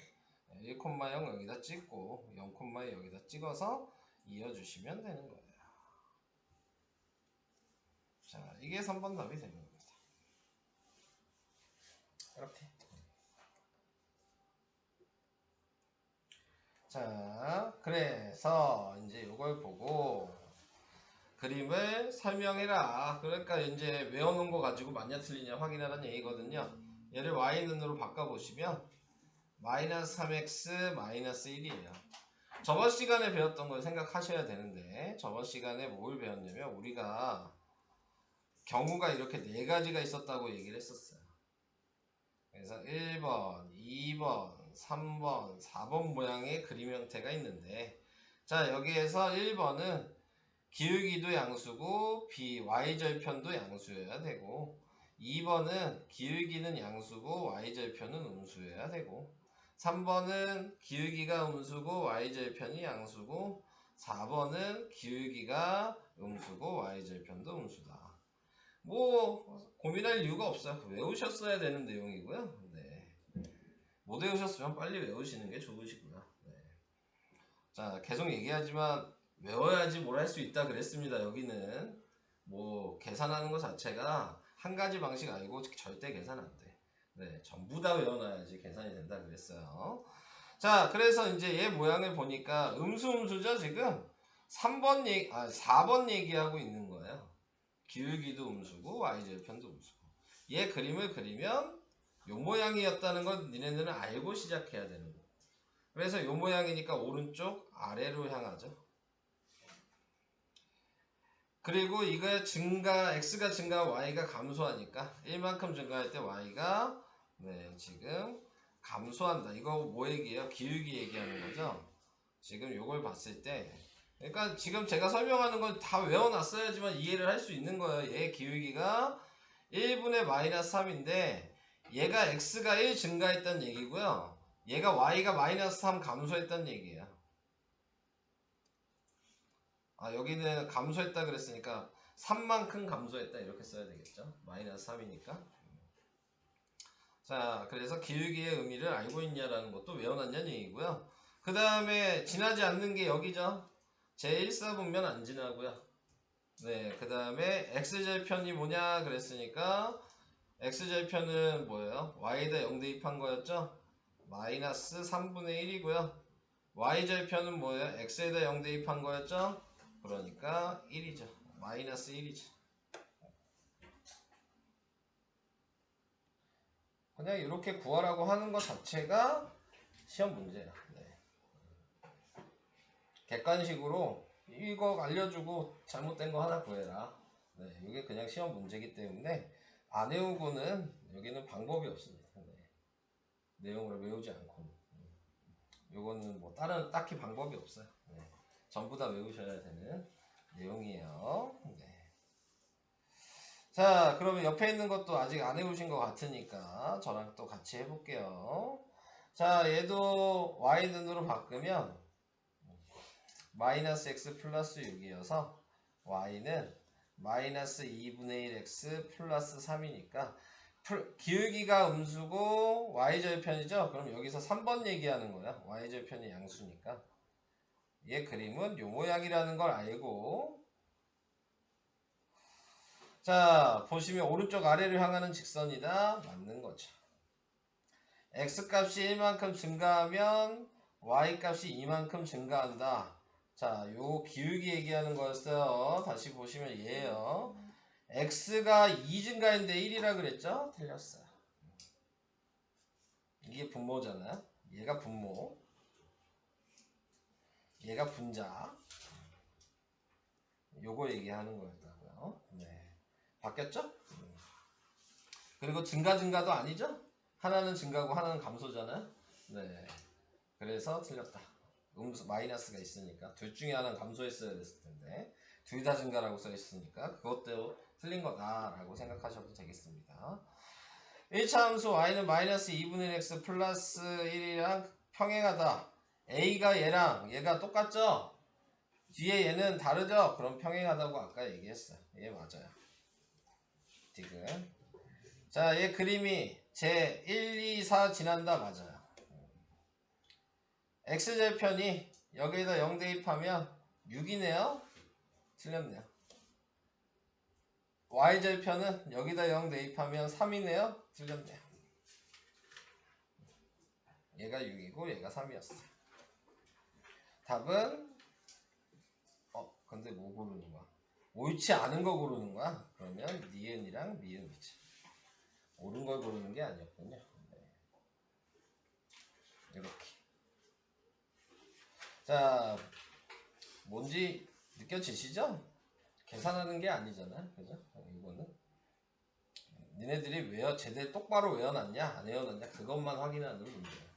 1,0 여기다 찍고 0,2 여기다 찍어서 이어주시면 되는 거예요. 자, 이게 3번 답이 되는 겁니다. 이렇게. 자, 그래서 이제 이걸 보고 그림을 설명해라. 그러니까 이제 외워놓은 거 가지고 맞냐 틀리냐 확인하라는 얘기거든요. 얘를 y는으로 바꿔보시면 마이너스 3x 마이너스 1이에요. 저번 시간에 배웠던 걸 생각하셔야 되는데, 저번 시간에 뭘 배웠냐면 우리가 경우가 이렇게 네 가지가 있었다고 얘기를 했었어요. 그래서 1번, 2번, 3번, 4번 모양의 그림 형태가 있는데, 자, 여기에서 1번은 기울기도 양수고 y절편도 양수여야 되고, 2번은 기울기는 양수고 y절편은 음수여야 되고, 3번은 기울기가 음수고 y절편이 양수고, 4번은 기울기가 음수고 y절편도 음수다. 뭐 고민할 이유가 없어요. 외우셨어야 되는 내용이고요. 네. 못 외우셨으면 빨리 외우시는 게 좋으시고요. 네. 자, 계속 얘기하지만 외워야지 뭘 할 수 있다 그랬습니다. 여기는 뭐 계산하는 것 자체가 한 가지 방식 아니고 절대 계산 안 돼. 네, 전부 다 외워놔야지 계산이 된다 그랬어요. 자, 그래서 이제 얘 모양을 보니까 음수죠 지금. 4번 얘기하고 있는 거예요. 기울기도 음수고 y절편도 음수고. 얘 그림을 그리면 요 모양이었다는 건 니네들은 알고 시작해야 되는 거고. 그래서 요 모양이니까 오른쪽 아래로 향하죠. 그리고 이거 증가, x가 증가, y가 감소하니까 1만큼 증가할 때 y가 네, 지금 감소한다. 이거 뭐 얘기예요? 기울기 얘기하는 거죠. 지금 요걸 봤을 때, 그러니까 지금 제가 설명하는 건 다 외워놨어야지만 이해를 할 수 있는 거예요. 얘 기울기가 1분의 마이너스 3인데 얘가 x가 1 증가했다는 얘기고요. 얘가 y가 마이너스 3 감소했다는 얘기예요. 아, 여기는 감소했다 그랬으니까 3만큼 감소했다 이렇게 써야 되겠죠. 마이너스 3이니까. 자, 그래서 기울기의 의미를 알고 있냐라는 것도 외워놨냐는 얘기고요. 그 다음에 지나지 않는 게 여기죠. 제1사분면 안 지나고요. 네, 그 다음에 x절편이 뭐냐 그랬으니까 x절편은 뭐예요? y에다 0 대입한 거였죠? 마이너스 3분의 1이고요. y절편은 뭐예요? x에다 0 대입한 거였죠? 그러니까 1이죠. 마이너스 1이죠. 그냥 이렇게 구하라고 하는 것 자체가 시험 문제야. 네. 객관식으로 이거 알려주고 잘못된 거 하나 구해라. 네, 이게 그냥 시험 문제이기 때문에 안 외우고는 여기는 방법이 없습니다. 네. 내용을 외우지 않고는. 요거는 뭐 다른 딱히 방법이 없어요. 네. 전부 다 외우셔야 되는 내용이에요. 네. 자, 그러면 옆에 있는 것도 아직 안 해오신 것 같으니까 저랑 또 같이 해볼게요. 자, 얘도 y는으로 바꾸면 마이너스 x 플러스 6이어서 y는 마이너스 2분의 1 x 플러스 3이니까 기울기가 음수고 y절편이죠. 그럼 여기서 3번 얘기하는 거야. y절편이 양수니까. 얘 그림은 요 모양이라는 걸 알고, 자, 보시면 오른쪽 아래로 향하는 직선이다. 맞는 거죠. x값이 1만큼 증가하면 y값이 이만큼 증가한다. 자, 요 기울기 얘기하는 거였어요. 다시 보시면 얘예요. x가 2 증가인데 1이라 그랬죠? 틀렸어요. 이게 분모잖아요. 얘가 분모, 얘가 분자. 요거 얘기하는 거였다고요. 네. 바뀌었죠? 그리고 증가도 아니죠? 하나는 증가고 하나는 감소잖아요. 네. 그래서 틀렸다. 마이너스가 있으니까 둘 중에 하나는 감소했어야 됐을 텐데 둘 다 증가라고 써 있으니까 그것도 틀린 거다라고 생각하셔도 되겠습니다. 1차 함수 y는 마이너스 2분의 x 플러스 1이랑 평행하다. a가 얘랑 얘가 똑같죠? 뒤에 얘는 다르죠? 그럼 평행하다고 아까 얘기했어요. 얘 맞아요. 지금 자, 얘 그림이 제 1, 2, 4 지난다. 맞아요. x절편이 여기에다 0 대입하면 6이네요. 틀렸네요. y절편은 여기다 0 대입하면 3이네요. 틀렸네요. 얘가 6이고 얘가 3이었어요. 답은 근데 뭐 고르는 거야? 옳지 않은 거 고르는 거야? 그러면 니은이랑 미음이지. 옳은 걸 고르는 게 아니었군요. 네. 이렇게. 자, 뭔지 느껴지시죠? 계산하는 게 아니잖아. 그죠? 이거는. 니네들이 제대로 똑바로 외워놨냐? 안 외워놨냐? 그것만 확인하는 문제야.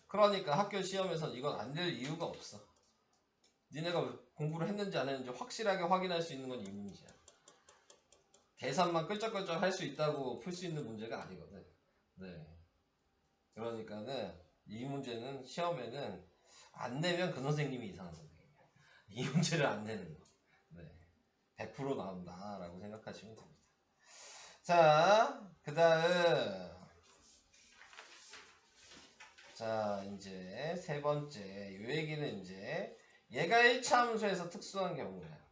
그러니까 학교 시험에서 이건 안 될 이유가 없어. 니네가 공부를 했는지 안 했는지 확실하게 확인할 수 있는 건 이 문제야. 계산만 끌적끌적 할 수 있다고 풀 수 있는 문제가 아니거든. 네. 그러니까는 이 문제는 시험에는 안 내면 그 선생님이 이상한 선생님이야. 이 문제를 안 내는 거. 네. 100% 나온다라고 생각하시면 됩니다. 자, 그 다음. 자, 이제 세 번째. 요 얘기는 이제 얘가 1차 함수에서 특수한 경우야.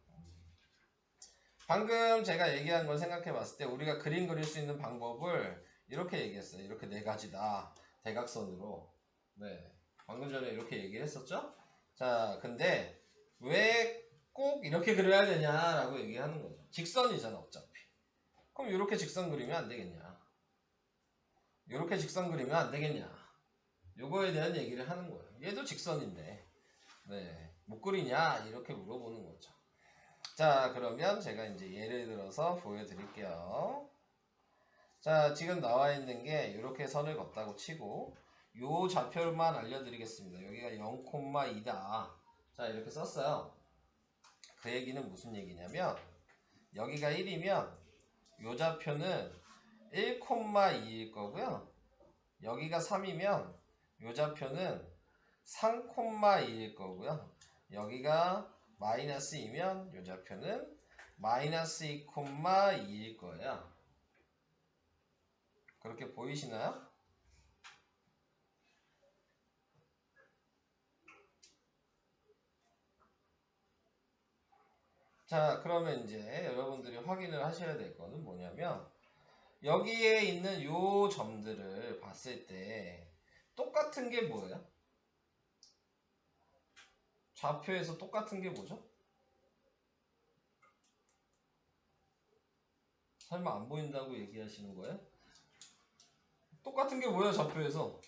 방금 제가 얘기한 걸 생각해 봤을 때 우리가 그림 그릴 수 있는 방법을 이렇게 얘기했어요. 이렇게 네 가지다. 대각선으로. 네. 방금 전에 이렇게 얘기를 했었죠? 자, 근데 왜 꼭 이렇게 그려야 되냐라고 얘기하는 거죠. 직선이잖아, 어차피. 그럼 이렇게 직선 그리면 안 되겠냐? 이렇게 직선 그리면 안 되겠냐? 요거에 대한 얘기를 하는 거예요. 얘도 직선인데. 네. 못 그리냐? 이렇게 물어보는 거죠. 자, 그러면 제가 이제 예를 들어서 보여드릴게요. 자, 지금 나와 있는 게 이렇게 선을 걷다고 치고 요 좌표만 알려드리겠습니다. 여기가 0,2다. 자, 이렇게 썼어요. 그 얘기는 무슨 얘기냐면 여기가 1이면 요 좌표는 1,2일 거고요. 여기가 3이면 요 좌표는 3,2일 거고요. 여기가 마이너스 2면 요 좌표는 마이너스 2,2일 거예요. 그렇게 보이시나요? 자, 그러면 이제 여러분들이 확인을 하셔야 될 거는 뭐냐면 여기에 있는 요 점들을 봤을 때 똑같은 게 뭐예요? 좌표에서 똑같은 게 뭐죠? 설마 안 보인다고 얘기하시는 거예요? 똑같은 게 뭐예요, 좌표에서?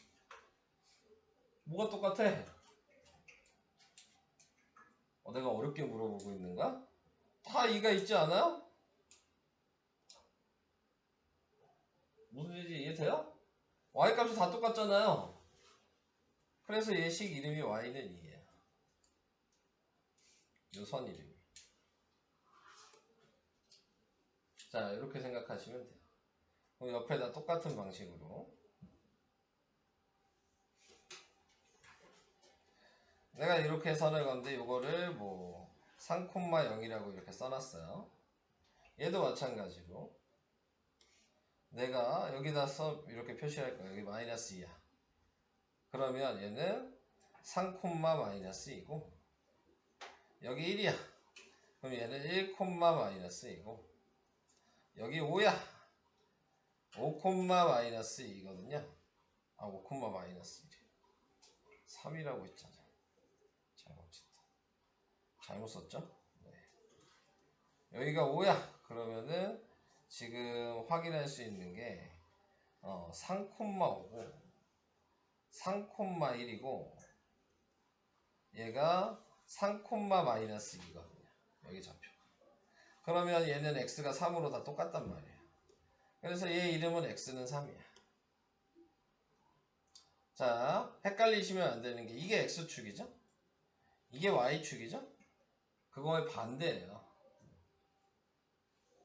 뭐가 똑같아? 내가 어렵게 물어보고 있는 거야? 다 이가 있지 않아요? 무슨 얘기인지 이해돼요? y값이 다 똑같잖아요. 그래서 얘식 이름이 y는 2예요. 요 선 이름이. 자, 이렇게 생각하시면 돼요. 그럼 옆에다 똑같은 방식으로 내가 이렇게 선을 건데 요거를 뭐 3,0이라고 이렇게 써놨어요. 얘도 마찬가지로 내가 여기다 이렇게 표시할 거야. 여기 마이너스 2야. 그러면 얘는 3, 마이너스 2고 여기 1이야. 그럼 얘는 1, 마이너스 2고 여기 5야. 5, 마이너스 2거든요. 아, 5, 마이너스 1. 3이라고 했잖아. 잘못 썼죠? 네. 여기가 5야. 그러면은 지금 확인할 수 있는 게 3,5고 3,1이고 얘가 3, 마이너스 2거든요. 여기 좌표. 그러면 얘는 x가 3으로 다 똑같단 말이에요. 그래서 얘 이름은 x는 3이야. 자, 헷갈리시면 안 되는 게 이게 x축이죠? 이게 y축이죠? 그거의 반대예요.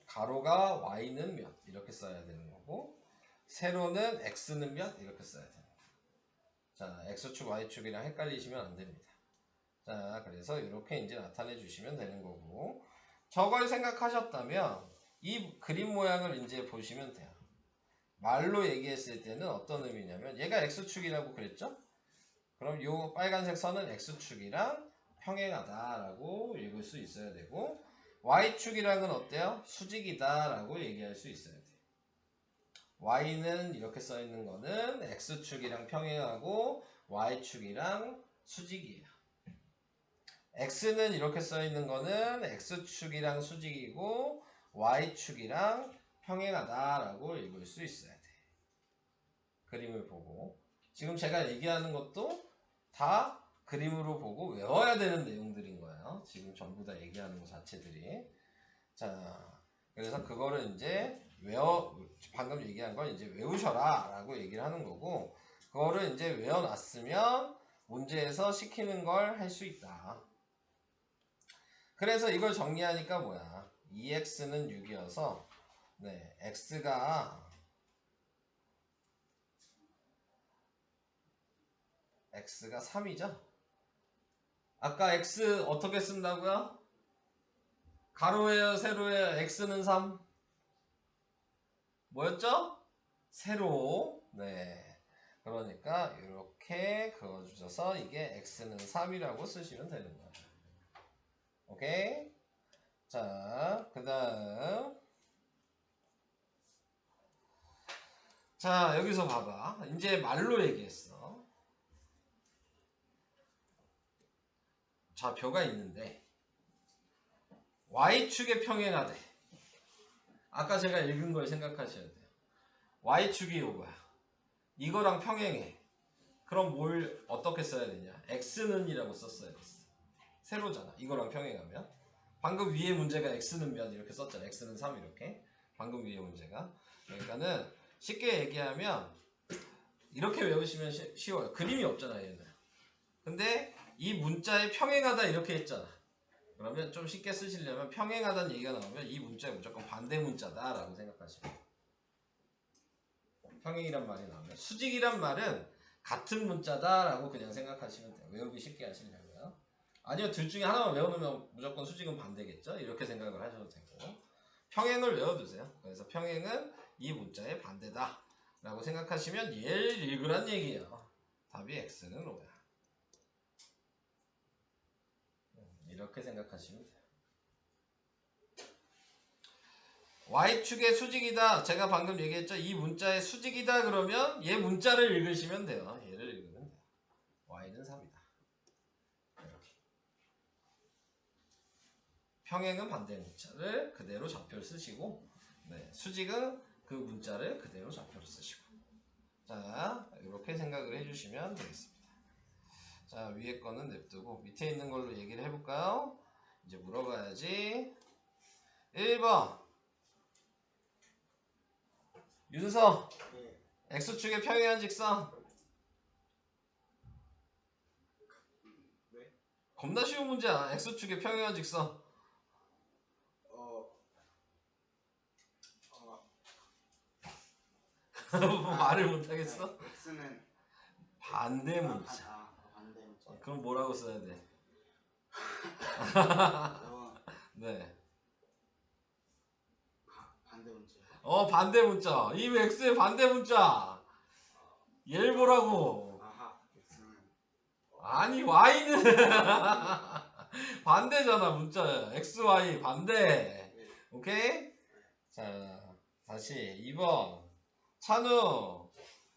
가로가 y는 몇 이렇게 써야 되는 거고 세로는 x는 몇 이렇게 써야 되는 거예요. 자, x축 y축이랑 헷갈리시면 안 됩니다. 자, 그래서 이렇게 이제 나타내 주시면 되는 거고 저걸 생각하셨다면 이 그림 모양을 이제 보시면 돼요. 말로 얘기했을 때는 어떤 의미냐면 얘가 x축이라고 그랬죠? 그럼 요 빨간색 선은 x축이랑 평행하다라고 읽을 수 있어야 되고 y축이랑은 어때요? 수직이다라고 얘기할 수 있어야 돼요. y는 이렇게 써 있는 거는 x축이랑 평행하고 y축이랑 수직이에요. x는 이렇게 써 있는 거는 x축이랑 수직이고 y축이랑 평행하다라고 읽을 수 있어야 돼. 그림을 보고 지금 제가 얘기하는 것도 다 그림으로 보고 외워야 되는 내용들인 거예요. 지금 전부 다 얘기하는 것 자체들이. 자, 그래서 그거를 이제 방금 얘기한 걸 이제 외우셔라 라고 얘기를 하는 거고 그거를 이제 외워놨으면 문제에서 시키는 걸 할 수 있다. 그래서 이걸 정리하니까 뭐야? 2x는 6이어서 네, x가 3이죠? 아까 x 어떻게 쓴다고요? 가로예요, 세로예요? x는 3. 뭐였죠? 세로. 네. 그러니까 이렇게 그어주셔서 이게 x는 3이라고 쓰시면 되는 거예요. 오케이? 자, 그 다음. 자, 여기서 봐봐. 이제 말로 얘기했어. 좌표가 있는데 y축에 평행하대. 아까 제가 읽은 걸 생각하셔야 돼요. y축이 이거야. 이거랑 평행해. 그럼 뭘 어떻게 써야 되냐? x는 이라고 썼어야 됐어. 세로잖아. 이거랑 평행하면. 방금 위에 문제가 x는 몇 이렇게 썼잖아. x는 3 이렇게. 방금 위에 문제가. 그러니까는 쉽게 얘기하면 이렇게 외우시면 쉬워요. 그림이 없잖아 얘는. 근데 이 문자에 평행하다 이렇게 했잖아. 그러면 좀 쉽게 쓰시려면 평행하다는 얘기가 나오면 이 문자에 무조건 반대 문자다 라고 생각하시면 돼요. 평행이란 말이 나오면 수직이란 말은 같은 문자다 라고 그냥 생각하시면 돼요. 외우기 쉽게 하시려면. 아니요, 둘 중에 하나만 외워놓으면 무조건 수직은 반대겠죠? 이렇게 생각을 하셔도 되고 평행을 외워두세요. 그래서 평행은 이 문자의 반대다 라고 생각하시면 얘를 읽으란 얘기예요. 답이 x는 5야. 이렇게 생각하시면 돼요. y축의 수직이다. 제가 방금 얘기했죠. 이 문자의 수직이다 그러면 얘 문자를 읽으시면 돼요. 얘를 읽으면 돼요. y는 3이다. 이렇게. 평행은 반대 문자를 그대로 좌표를 쓰시고 네, 수직은 그 문자를 그대로 좌표를 쓰시고 자, 이렇게 생각을 해주시면 되겠습니다. 자, 위에 거는 냅두고 밑에 있는 걸로 얘기를 해볼까요? 이제 물어봐야지. 1번 윤서, 네. x축의 평행한 직선. 네? 겁나 쉬운 문제야. x축의 평행한 직선. 말을 못하겠어? x는 반대 문자. 반대 문자. 그럼 뭐라고 써야 돼? 네. 반대 문자. 반대 문자. 이 x의 반대 문자. 얘를 보라고. 아하. x는 아니 y는 반대잖아 문자. x, y 반대. 오케이? 자, 다시 2번. 찬우,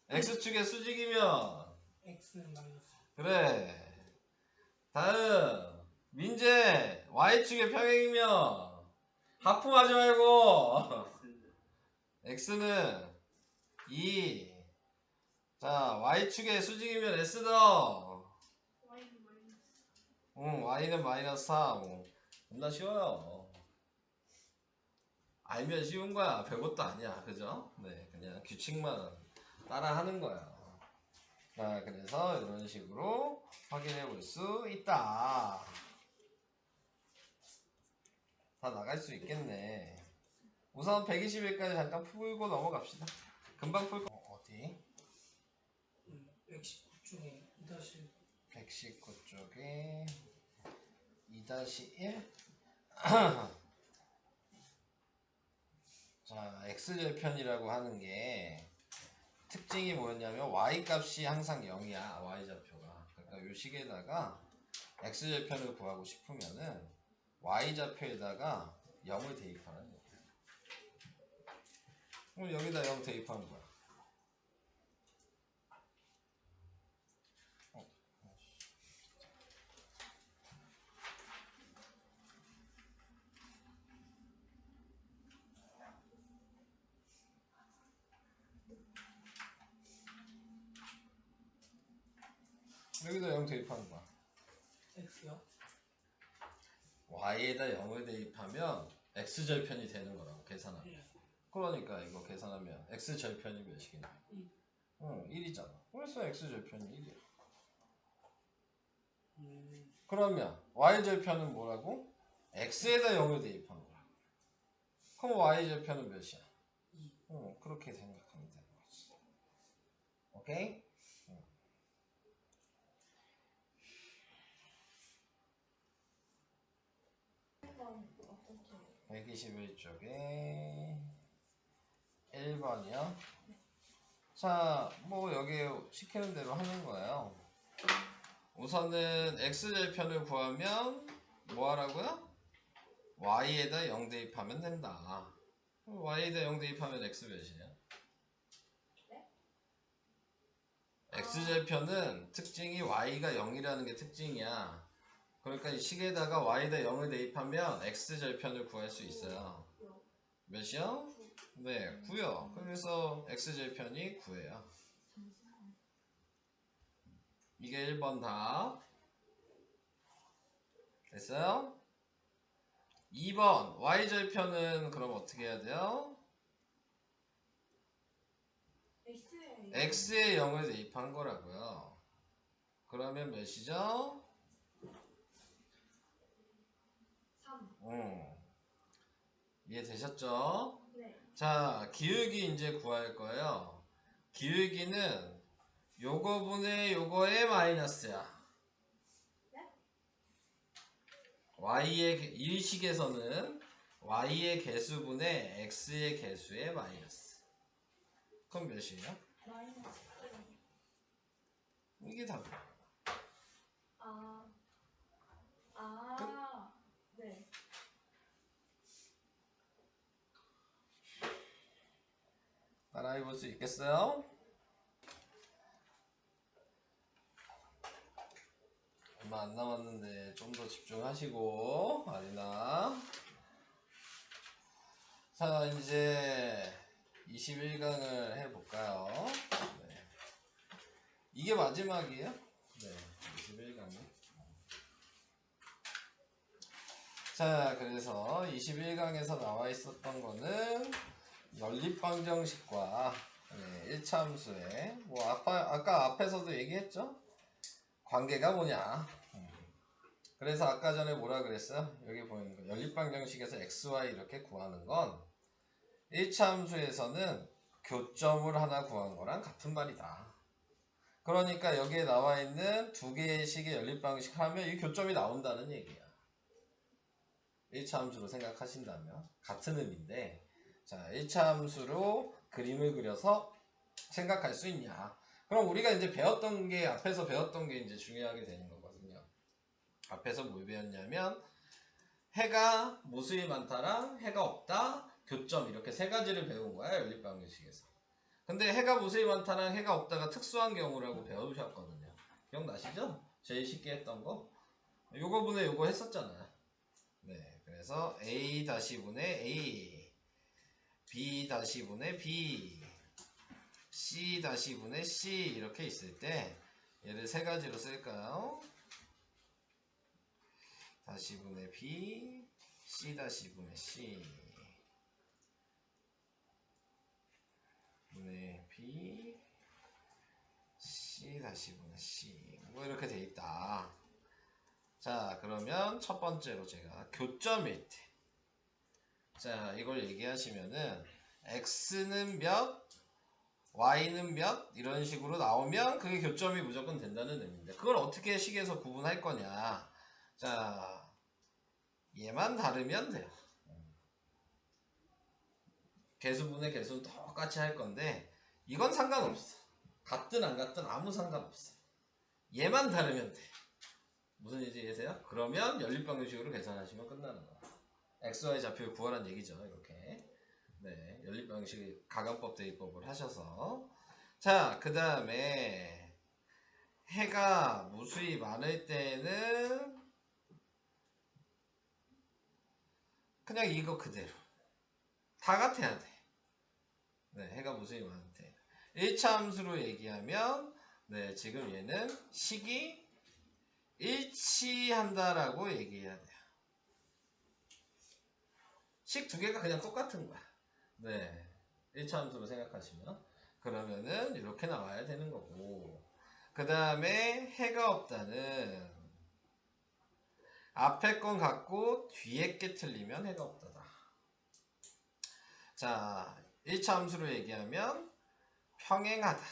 x축의 수직이면 x 마이너스 그래. 다음 민재, y축의 평행이면 하품하지 말고 x는 2. 자, y축의 수직이면 s더. Y는 마이너스. y는 마이너스 3. 겁나 쉬워요. 알면 쉬운 거야. 별것도 아니야. 그죠? 네, 그냥 규칙만 따라 하는 거야. 자, 그래서 이런 식으로 확인해 볼 수 있다. 다 나갈 수 있겠네. 우선 121까지 잠깐 풀고 넘어갑시다. 금방 풀 거. 어디? 119쪽에 2-1 119쪽에 2-1. 자, x절편이라고 하는 게 특징이 뭐였냐면 y 값이 항상 0이야. y좌표가. 그러니까 요 식에다가 x절편을 구하고 싶으면은 y좌표에다가 0을 대입하는 거야. 그럼 여기다 0 대입하는 거야. 여기다 0 대입하는 거야. x요? y에다 0을 대입하면 x절편이 되는 거라고 계산하면. 예. 그러니까 이거 계산하면 x절편이 몇이겠냐? 2. 응, 1이잖아. 그래서 x절편이 1이야. 음, 그러면 y절편은 뭐라고? x에다 0을 대입한 거야. 그럼 y절편은 몇이야? 2. 응, 그렇게 생각하면 되는 거지. 오케이? 1번 어떻게? 121쪽에 1번이요. 자, 뭐 여기 시키는 대로 하는 거예요. 우선은 x절편을 구하면 뭐 하라고요? y에다 0 대입하면 된다. y에다 0 대입하면 x 몇이냐? 네? x절편은 특징이 y가 0이라는 게 특징이야. 그러니까 이 식에다가 y에다 0을 대입하면 x절편을 구할 수 있어요. 몇이요? 네, 9요. 그래서 x절편이 9예요. 이게 1번 답. 됐어요? 2번 y절편은 그럼 어떻게 해야 돼요? x에 0을 대입한 거라고요. 그러면 몇이죠? 3. 이해되셨죠? 네. 자, 기울기 이제 구할 거예요. 기울기는 요거분의 요거의 마이너스야. y의 일식에서는 y의 개수분의 x의 개수의 마이너스. 그럼 몇이에요? 마이너스 1. 이게 답이야. 네. 따라해 볼 수 있겠어요? 얼마 안 남았는데 좀 더 집중하시고, 아리나. 자, 이제 21강을 해볼까요? 네. 이게 마지막이에요? 네, 21강이. 자, 그래서 21강에서 나와 있었던 거는 연립방정식과 1차 함수의 뭐 아까 앞에서도 얘기했죠? 관계가 뭐냐? 그래서 아까 전에 뭐라 그랬어요? 여기 보이는 거 연립방정식에서 x, y 이렇게 구하는 건 1차 함수에서는 교점을 하나 구한 거랑 같은 말이다. 그러니까 여기에 나와 있는 두 개의 식의 연립방식 하면 이 교점이 나온다는 얘기야. 1차 함수로 생각하신다면 같은 의미인데, 자, 1차 함수로 그림을 그려서 생각할 수 있냐? 그럼 우리가 이제 배웠던 게 앞에서 배웠던 게 이제 중요하게 되는 거거든요. 앞에서 뭘 배웠냐면 해가 무수히 많다랑 해가 없다, 교점 이렇게 세 가지를 배운 거야 연립방정식에서. 근데 해가 무수히 많다랑 해가 없다가 특수한 경우라고 배우셨거든요. 기억나시죠? 제일 쉽게 했던 거. 요거 분의 요거 했었잖아요. 네, 그래서 A 분의 A, B 분의 B, C 분의 C 이렇게 있을 때 얘를 세 가지로 쓸까요? 다시 분의 B, C 분의 C, 분의 B, C 분의 C 뭐 이렇게 돼 있다. 자, 그러면 첫 번째로 제가 교점일 때, 자 이걸 얘기하시면은 x는 몇, y는 몇 이런 식으로 나오면 그게 교점이 무조건 된다는 의미인데, 그걸 어떻게 식에서 구분할 거냐. 자, 얘만 다르면 돼요. 개수분의 개수는 똑같이 할 건데 이건 상관없어. 같든 안 같든 아무 상관없어. 얘만 다르면 돼. 무슨 얘기 이해되세요? 그러면 연립방정식으로 계산하시면 끝나는 거야. XY 좌표를 구하라는 얘기죠. 이렇게. 네, 연립방정식 가감법 대입법을 하셔서. 자, 그 다음에 해가 무수히 많을 때는 그냥 이거 그대로 다 같아야 돼. 네, 해가 무수히 많을 때 1차 함수로 얘기하면, 네, 지금 얘는 식이 일치한다라고 얘기해야 돼요. 식 두 개가 그냥 똑같은 거야. 네, 1차 함수로 생각하시면 그러면은 이렇게 나와야 되는 거고, 그 다음에 해가 없다는 앞에 건 같고 뒤에 게 틀리면 해가 없다다. 자, 1차 함수로 얘기하면 평행하다.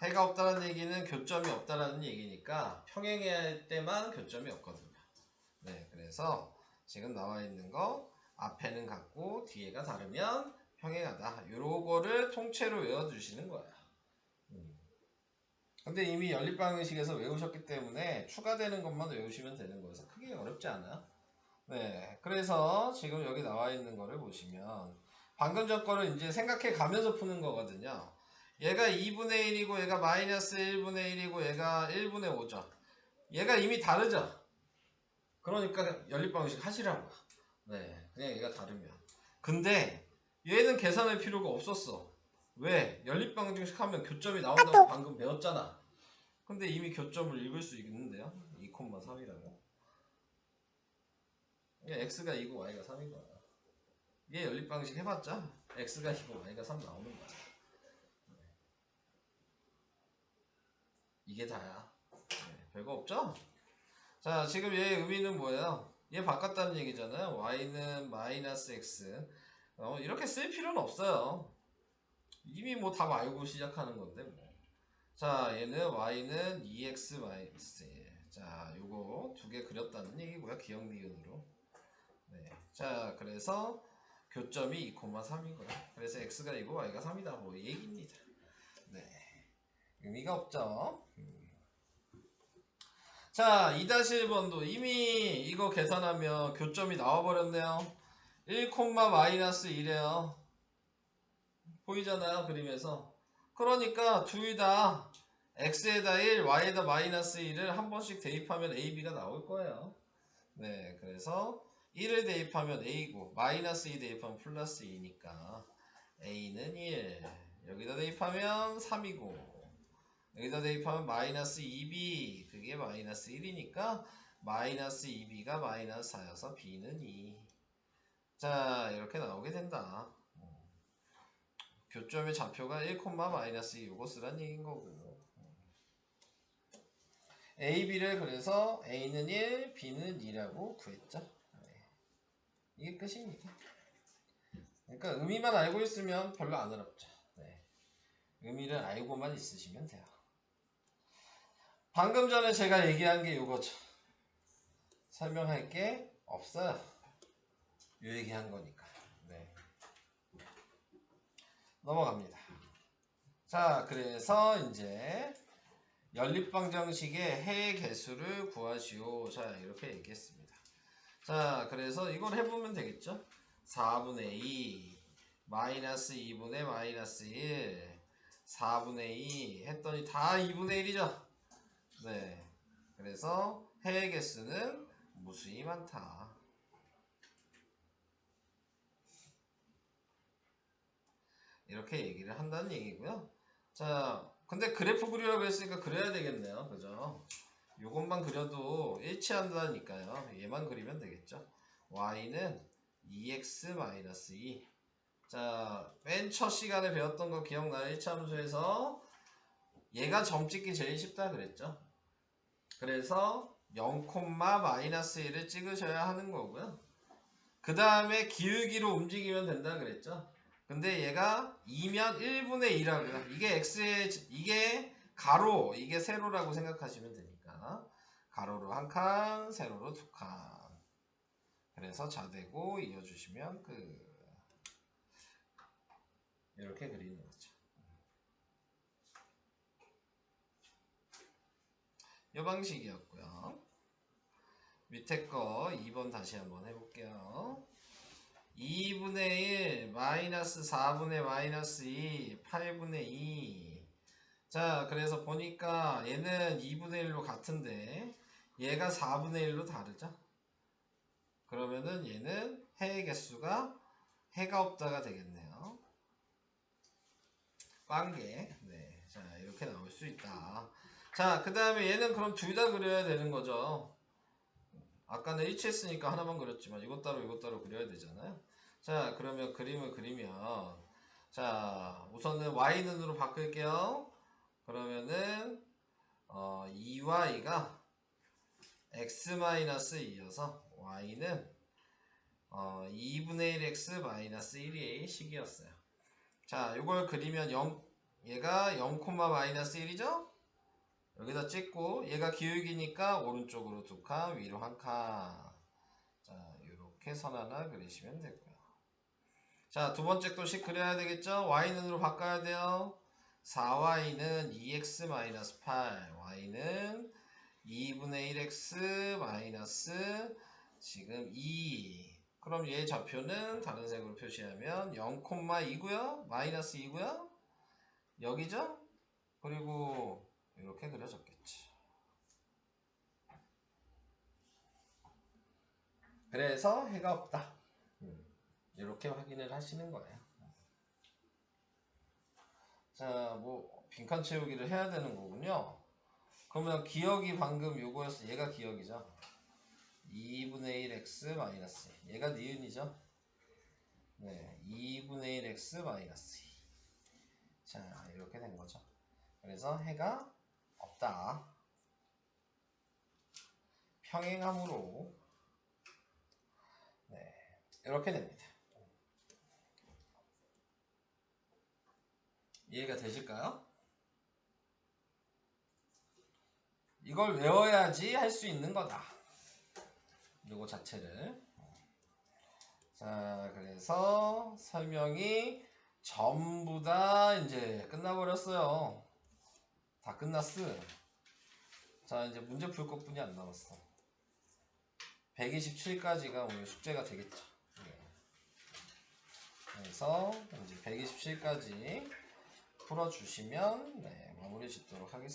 해가 없다는 얘기는 교점이 없다라는 얘기니까 평행해야 할 때만 교점이 없거든요. 네, 그래서 지금 나와 있는 거 앞에는 같고 뒤에가 다르면 평행하다. 요거를 통째로 외워주시는 거예요. 근데 이미 연립방정식에서 외우셨기 때문에 추가되는 것만 외우시면 되는 거여서 크게 어렵지 않아요. 네, 그래서 지금 여기 나와 있는 거를 보시면 방금 전 거를 이제 생각해 가면서 푸는 거거든요. 얘가 2분의 1이고 얘가 마이너스 1분의 1이고 얘가 1분의 5죠. 얘가 이미 다르죠. 그러니까 연립방정식 하시라고. 네, 그냥 얘가 다르면. 근데 얘는 계산할 필요가 없었어. 왜? 연립방정식 하면 교점이 나온다고 방금 배웠잖아. 근데 이미 교점을 읽을 수 있는데요. 2,3이라고. x가 2고 y가 3인 거야. 얘 연립방식 해봤자 x가 2고 y가 3 나오는 거야. 이게 다야. 네, 별거 없죠? 자, 지금 얘 의미는 뭐예요? 얘 바꿨다는 얘기잖아요. y는 마이너스 x. 이렇게 쓸 필요는 없어요. 이미 뭐 답 알고 시작하는 건데 뭐. 자, 얘는 y는 2x 마이너스 1. 자, 요거 두 개 그렸다는 얘기고요. 기억 니은으로. 네. 자, 그래서 교점이 2,3이고요. 그래서 x가 2고 y가 3이다. 뭐 이 얘기입니다. 네. 의미가 없죠. 자, 2-1번도 이미 이거 계산하면 교점이 나와버렸네요. 1, 마이너스 1이에요. 보이잖아요, 그림에서. 그러니까 둘 다 x에다 1, y에다 마이너스 1을 한 번씩 대입하면 a, b가 나올 거예요. 네, 그래서 1을 대입하면 a고 마이너스 2 대입하면 플러스 2니까 a는 1, 여기다 대입하면 3이고 여기다 대입하면 마이너스 2b, 그게 마이너스 1이니까 마이너스 2b가 마이너스 4여서 b는 2. 자, 이렇게 나오게 된다. 교점의 좌표가 1, 마이너스 2 요거 쓰란 얘기인 거고, a, b를 그래서 a는 1, b는 2라고 구했죠. 네. 이게 끝입니다. 그러니까 의미만 알고 있으면 별로 안 어렵죠. 네. 의미를 알고만 있으시면 돼요. 방금 전에 제가 얘기한 게 이거죠. 설명할 게 없어요. 요 얘기한 거니까. 네. 넘어갑니다. 자, 그래서 이제 연립방정식의 해의 개수를 구하시오. 자, 이렇게 얘기했습니다. 자, 그래서 이걸 해보면 되겠죠? 4분의 2 마이너스 2분의 마이너스 1 4분의 2 했더니 다 2분의 1이죠? 네. 그래서 해의 개수는 무수히 많다. 이렇게 얘기를 한다는 얘기고요. 자, 근데 그래프 그리라고 했으니까 그려야 되겠네요. 그죠? 요것만 그려도 일치한다니까요. 얘만 그리면 되겠죠. y는 2x-2. 자, 맨 첫 시간에 배웠던 거 기억나요? 1차 함수에서 얘가 점 찍기 제일 쉽다 그랬죠. 그래서 0,-1을 찍으셔야 하는 거고요. 그 다음에 기울기로 움직이면 된다 그랬죠. 근데 얘가 2면 1분의 2라고요. 이게 x의 이게 가로, 이게 세로라고 생각하시면 되니까 가로로 한 칸, 세로로 두 칸. 그래서 자대고 이어주시면 이렇게 그리는 거죠. 이 방식이었고요. 밑에 거 2번 다시 한번 해볼게요. 2분의 1 마이너스 4분의 마이너스 2 8분의 2. 자, 그래서 보니까 얘는 2분의 1로 같은데 얘가 4분의 1로 다르죠. 그러면은 얘는 해의 개수가 해가 없다가 되겠네요. 꽝개. 네. 자, 이렇게 나올 수 있다. 자, 그 다음에 얘는 그럼 둘 다 그려야 되는 거죠. 아까는 일치했으니까 하나만 그렸지만 이것 따로 그려야 되잖아요. 자, 그러면 그림을 그리면 자, 우선은 y는으로 바꿀게요. 그러면은 2와 2가 x-2여서 y는 2분의 1x-1이 식이었어요. 자, 이걸 그리면 얘가 0,-1이죠? 여기다 찍고 얘가 기울기니까 오른쪽으로 두 칸, 위로 한 칸. 자, 이렇게 선 하나 그리시면 되고요. 자, 두 번째 또 식 그려야 되겠죠? y는으로 바꿔야 돼요. 4y는 2x-8, y는 2분의 1x 마이너스 지금 2. 그럼 얘 좌표는 다른 색으로 표시하면 0,2고요. 마이너스 2고요. 여기죠? 그리고 이렇게 그려졌겠지. 그래서 해가 없다. 이렇게 확인을 하시는 거예요. 자, 뭐 빈칸 채우기를 해야 되는 거군요. 그러면 기억이 방금 요거였어. 얘가 기억이죠. 2분의 1x 마이너스 2. 얘가 니은이죠. 네, 2분의 1x 마이너스 2. 자, 이렇게 된 거죠. 그래서 해가 없다. 평행함으로 네, 이렇게 됩니다. 이해가 되실까요? 이걸 외워야지 할 수 있는 거다. 요거 자체를. 자, 그래서 설명이 전부 다 이제 끝나버렸어요. 다 끝났어. 자, 이제 문제 풀 것뿐이 안 남았어. 127까지가 오늘 숙제가 되겠죠. 그래서 이제 127까지 풀어주시면 네, 마무리 짓도록 하겠습니다.